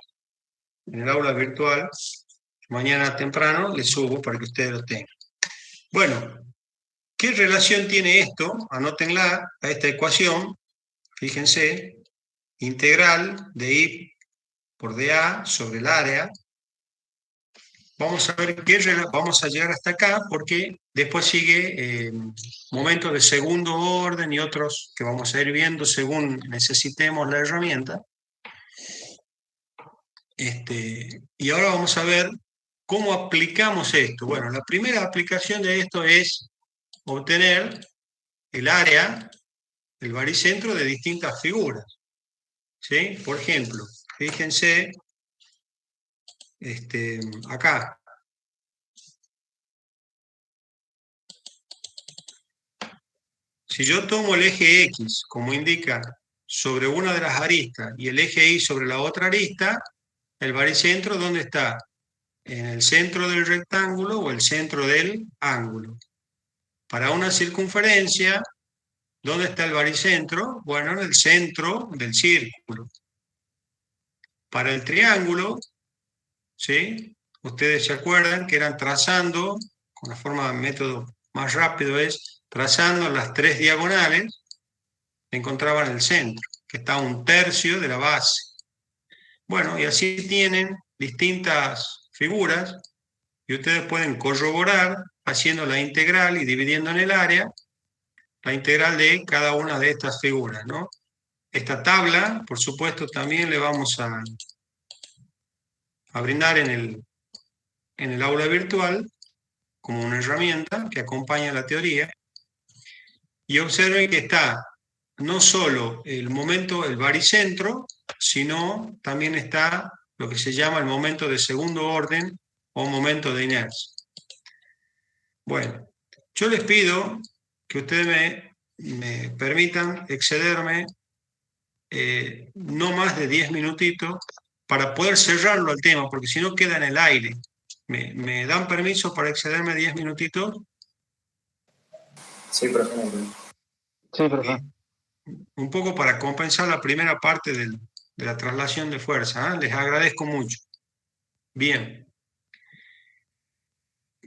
en el aula virtual. Mañana temprano les subo para que ustedes lo tengan. Bueno, ¿qué relación tiene esto? Anótenla a esta ecuación. Fíjense, integral de I por dA sobre el área. Vamos a ver vamos a llegar hasta acá porque después sigue momentos de segundo orden y otros que vamos a ir viendo según necesitemos la herramienta. Y ahora vamos a ver cómo aplicamos esto. Bueno, la primera aplicación de esto es obtener el área, el baricentro de distintas figuras. ¿Sí? Por ejemplo, fíjense acá. Si yo tomo el eje X, como indica, sobre una de las aristas y el eje Y sobre la otra arista, el baricentro, ¿dónde está? En el centro del rectángulo o el centro del ángulo. Para una circunferencia, ¿dónde está el baricentro? Bueno, en el centro del círculo. Para el triángulo, ¿sí? Ustedes se acuerdan que eran trazando, con la forma, método más rápido es, trazando las 3 diagonales, encontraban el centro, que está a 1/3 de la base. Bueno, y así tienen distintas figuras, y ustedes pueden corroborar haciendo la integral y dividiendo en el área, la integral de cada una de estas figuras, ¿no? Esta tabla, por supuesto, también le vamos a brindar en el aula virtual como una herramienta que acompaña la teoría. Y observen que está no solo el momento, el baricentro, sino también está lo que se llama el momento de segundo orden o momento de inercia. Bueno, yo les pido que ustedes me permitan excederme no más de 10 minutitos para poder cerrarlo al tema, porque si no queda en el aire. ¿Me dan permiso para excederme 10 minutitos? Sí, profe. Sí, profe. Un poco para compensar la primera parte de la traslación de fuerza. Les agradezco mucho. Bien.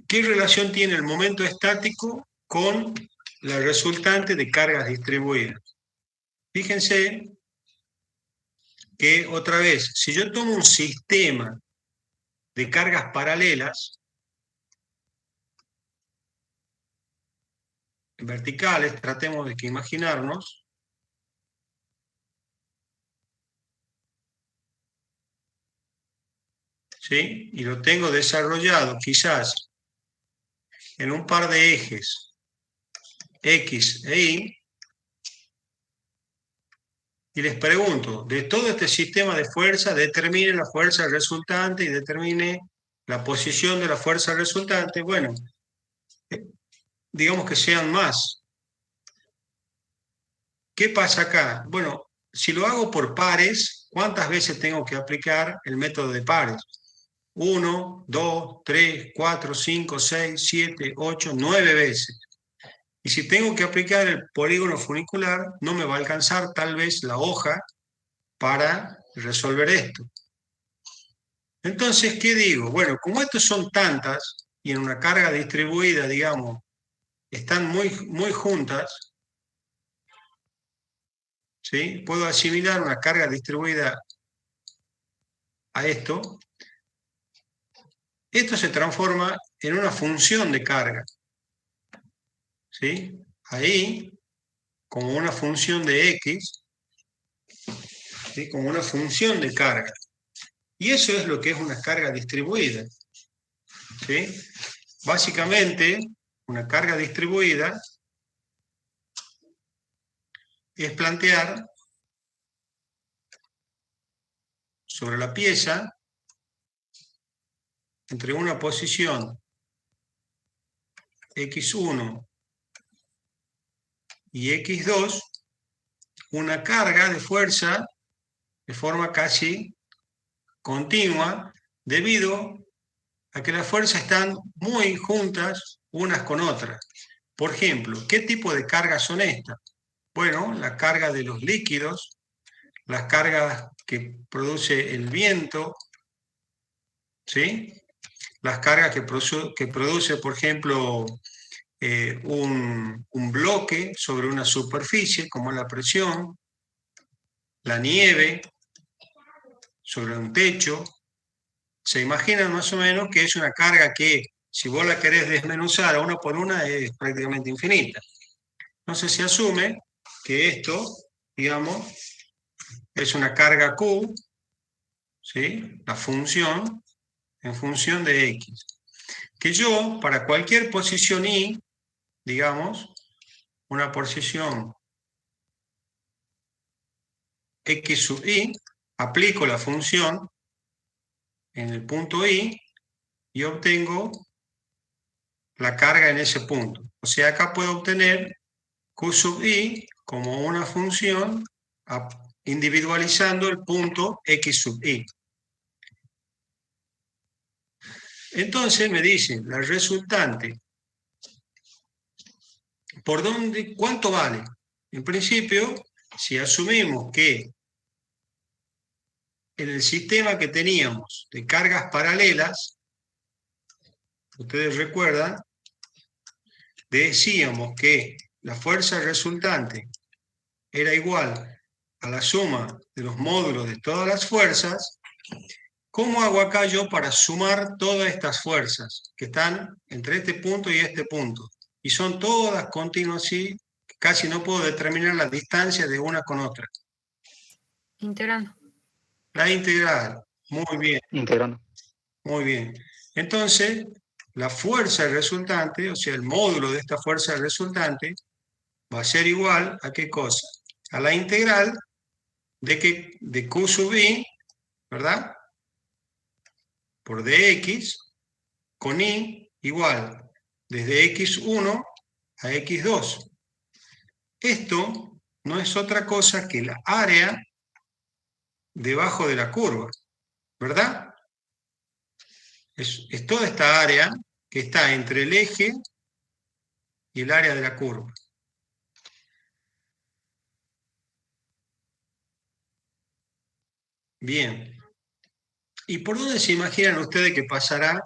¿Qué relación tiene el momento estático con la resultante de cargas distribuidas? Fíjense que otra vez, si yo tomo un sistema de cargas paralelas, verticales, tratemos de que imaginarnos, ¿sí? Y lo tengo desarrollado quizás en un par de ejes X e Y, y les pregunto, de todo este sistema de fuerza, determine la fuerza resultante y determine la posición de la fuerza resultante. Bueno, digamos que sean más. ¿Qué pasa acá? Bueno, si lo hago por pares, ¿cuántas veces tengo que aplicar el método de pares? 1, 2, 3, 4, 5, 6, 7, 8, 9 veces. Y si tengo que aplicar el polígono funicular, no me va a alcanzar tal vez la hoja para resolver esto. Entonces, ¿qué digo? Bueno, como estos son tantas y en una carga distribuida, digamos, están muy, muy juntas, ¿sí? Puedo asimilar una carga distribuida a esto. Esto se transforma en una función de carga, ¿sí? Ahí, como una función de X, ¿sí? Como una función de carga. Y eso es lo que es una carga distribuida, ¿sí? Básicamente, una carga distribuida es plantear sobre la pieza entre una posición X1 y X2 una carga de fuerza de forma casi continua, debido a que las fuerzas están muy juntas unas con otras. Por ejemplo, ¿qué tipo de cargas son estas? Bueno, la carga de los líquidos, las cargas que produce el viento, ¿sí? Las cargas que produce, por ejemplo, un bloque sobre una superficie, como la presión, la nieve sobre un techo. Se imaginan más o menos que es una carga que, si vos la querés desmenuzar a una por una, es prácticamente infinita. Entonces se asume que esto, digamos, es una carga Q, ¿sí? La función en función de X. Que yo, para cualquier posición Y, digamos, una posición X sub Y, aplico la función en el punto Y y obtengo la carga en ese punto. O sea, acá puedo obtener Q sub I como una función individualizando el punto X sub I. Entonces me dicen, la resultante, ¿por dónde, cuánto vale? En principio, si asumimos que en el sistema que teníamos de cargas paralelas, ustedes recuerdan, decíamos que la fuerza resultante era igual a la suma de los módulos de todas las fuerzas. ¿Cómo hago acá yo para sumar todas estas fuerzas que están entre este punto y este punto? Y son todas continuas, sí, casi no puedo determinar la distancia de una con otra. Integrando. La integral, muy bien, Integrando. muy bien. Entonces, la fuerza resultante, o sea, el módulo de esta fuerza resultante, va a ser igual a qué cosa? A la integral de Q sub I, ¿verdad? Por dx con I igual desde x1 a x2. Esto no es otra cosa que la área debajo de la curva, ¿verdad? Es toda esta área que está entre el eje y el área de la curva. Bien. ¿Y por dónde se imaginan ustedes que pasará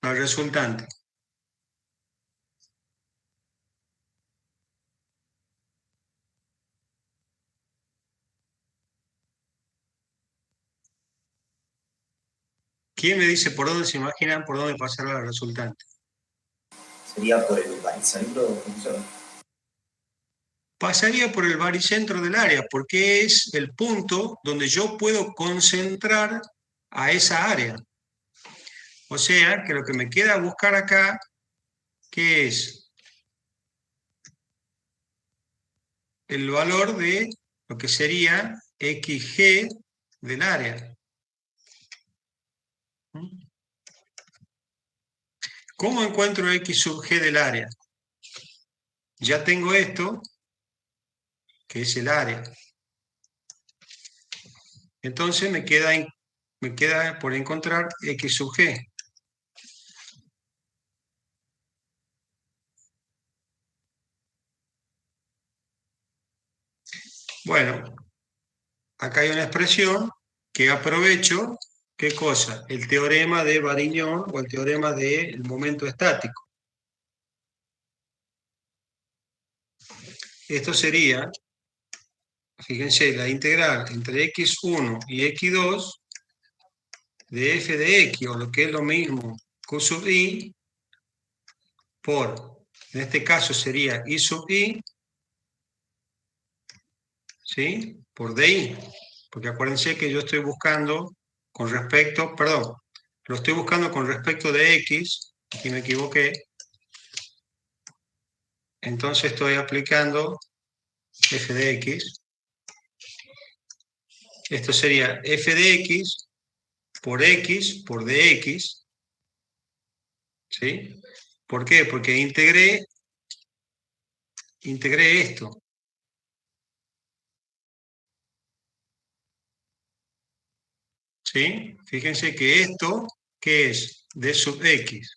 la resultante? ¿Quién me dice por dónde se imaginan por dónde pasará la resultante? Sería por el baricentro, profesor. Pasaría por el baricentro del área, porque es el punto donde yo puedo concentrar a esa área. O sea, que lo que me queda buscar acá, ¿qué es? El valor de lo que sería xg del área. ¿Cómo encuentro x sub g del área? Ya tengo esto, que es el área. Entonces me queda por encontrar x sub g. Bueno, acá hay una expresión que aprovecho, ¿qué cosa? El teorema de Varignon o el teorema del momento estático. Esto sería, fíjense, la integral entre x1 y x2 de f de x, o lo que es lo mismo, q sub i, por, en este caso sería i sub i, ¿sí? Por di, porque acuérdense que yo estoy buscando con respecto, perdón, lo estoy buscando con respecto de x, aquí me equivoqué, entonces estoy aplicando f de x, esto sería f de x por dx, ¿sí? ¿Por qué? Porque integré esto. ¿sí? Fíjense que esto, ¿qué es? D sub x.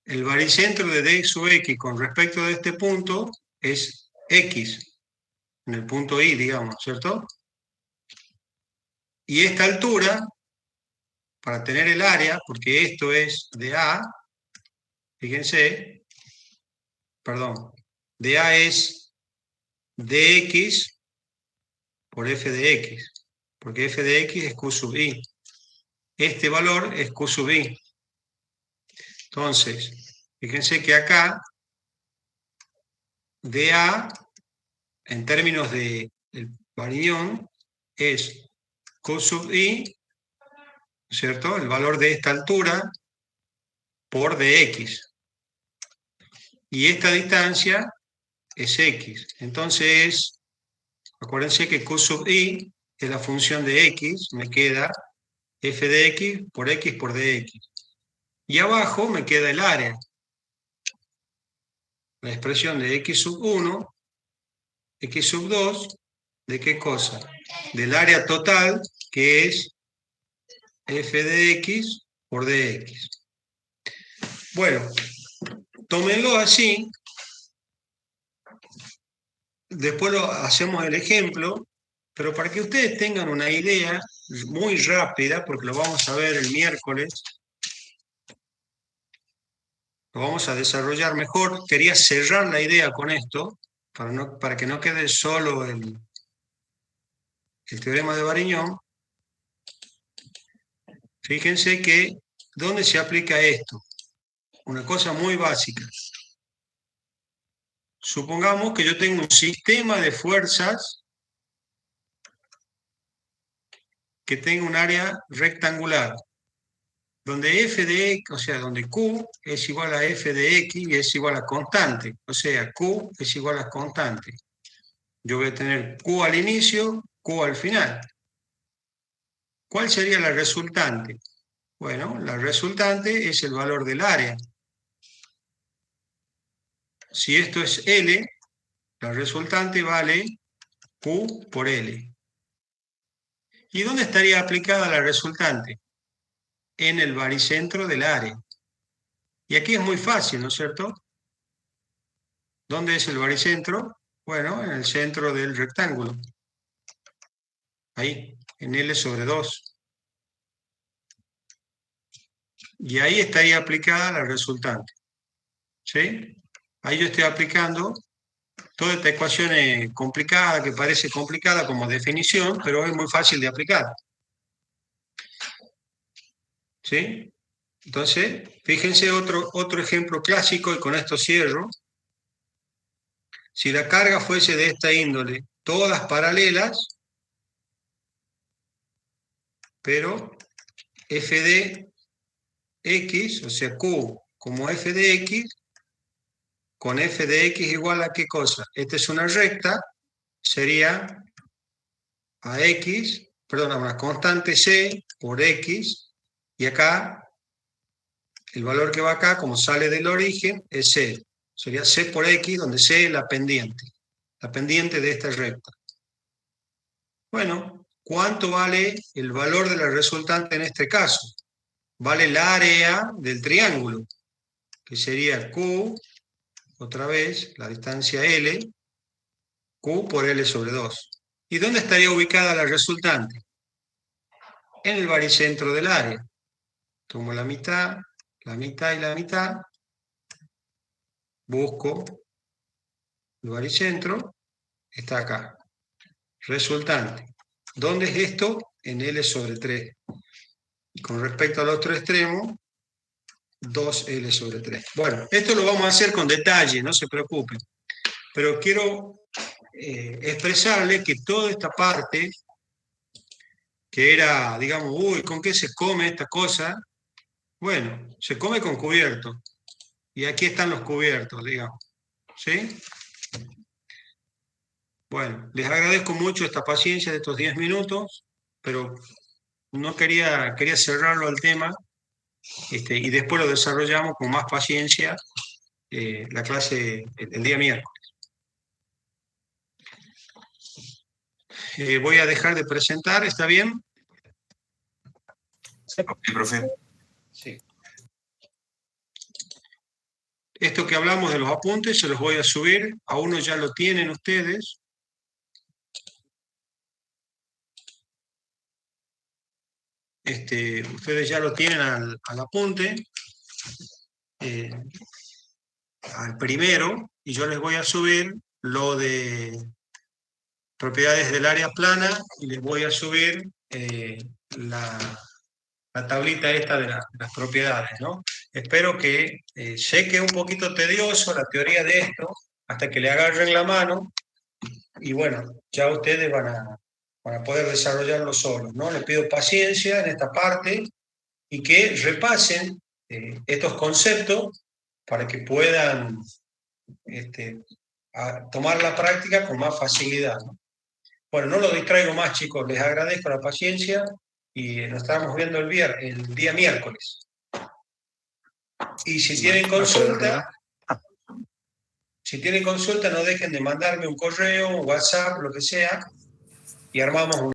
El baricentro de D sub x con respecto de este punto es x, en el punto I, digamos, ¿cierto? Y esta altura, para tener el área, porque esto es de A, fíjense, perdón, de A es dx por f de x, porque f de x es q sub i. Este valor es q sub i. Entonces, fíjense que acá, dA, en términos de el varión, es q sub i, ¿cierto? El valor de esta altura por dx. Y esta distancia es x. Entonces, acuérdense que q sub i es la función de x, me queda f de x por dx. Y abajo me queda el área. La expresión de x sub 1, x sub 2, ¿de qué cosa? Del área total, que es f de x por dx. Bueno, tómenlo así. Después hacemos el ejemplo, pero para que ustedes tengan una idea muy rápida, porque lo vamos a ver el miércoles, lo vamos a desarrollar mejor. Quería cerrar la idea con esto, para que no quede solo el teorema de Variñón. Fíjense que, ¿dónde se aplica esto? Una cosa muy básica. Supongamos que yo tengo un sistema de fuerzas que tenga un área rectangular, donde f de x, o sea, donde q es igual a f de x y es igual a constante, o sea, q es igual a constante. Yo voy a tener q al inicio, q al final. ¿Cuál sería la resultante? Bueno, la resultante es el valor del área. Si esto es L, la resultante vale Q por L. ¿Y dónde estaría aplicada la resultante? En el baricentro del área. Y aquí es muy fácil, ¿no es cierto? ¿Dónde es el baricentro? Bueno, en el centro del rectángulo. Ahí, en L sobre 2. Y ahí estaría aplicada la resultante. ¿Sí? Ahí yo estoy aplicando toda esta ecuación complicada, que parece complicada como definición, pero es muy fácil de aplicar. ¿Sí? Entonces, fíjense otro ejemplo clásico, y con esto cierro. Si la carga fuese de esta índole, todas paralelas, pero f de x, o sea, q como f de x, con f de x igual a ¿qué cosa? Esta es una recta, sería a x, perdón, a una constante c por x, y acá, el valor que va acá, como sale del origen, es c. Sería c por x, donde c es la pendiente de esta recta. Bueno, ¿cuánto vale el valor de la resultante en este caso? Vale el área del triángulo, que sería Q, otra vez, la distancia L, Q por L sobre 2. ¿Y dónde estaría ubicada la resultante? En el baricentro del área. Tomo la mitad y la mitad, busco el baricentro, está acá. Resultante. ¿Dónde es esto? En L sobre 3. Y con respecto al otro extremo, 2L sobre 3. Bueno, esto lo vamos a hacer con detalle, no se preocupen. Pero quiero expresarle que toda esta parte, que era, digamos, uy, ¿con qué se come esta cosa? Bueno, se come con cubierto. Y aquí están los cubiertos, digamos. ¿Sí? Bueno, les agradezco mucho esta paciencia de estos 10 minutos, pero no quería cerrarlo al tema, y después lo desarrollamos con más paciencia la clase el día miércoles. Voy a dejar de presentar, ¿está bien? Ok, profe. Sí. Esto que hablamos de los apuntes se los voy a subir. A uno ya lo tienen ustedes. Ustedes ya lo tienen al apunte, al primero, y yo les voy a subir lo de propiedades del área plana y les voy a subir la tablita esta de las propiedades, ¿no? Espero que, sé que es un poquito tedioso la teoría de esto, hasta que le agarren la mano, y bueno, ya ustedes van a poder desarrollarlo solos, ¿no? Les pido paciencia en esta parte y que repasen estos conceptos para que puedan tomar la práctica con más facilidad, ¿no? Bueno, no los distraigo más, chicos, les agradezco la paciencia y nos estamos viendo el día miércoles. Y si tienen consulta, no dejen de mandarme un correo, un WhatsApp, lo que sea, y armamos un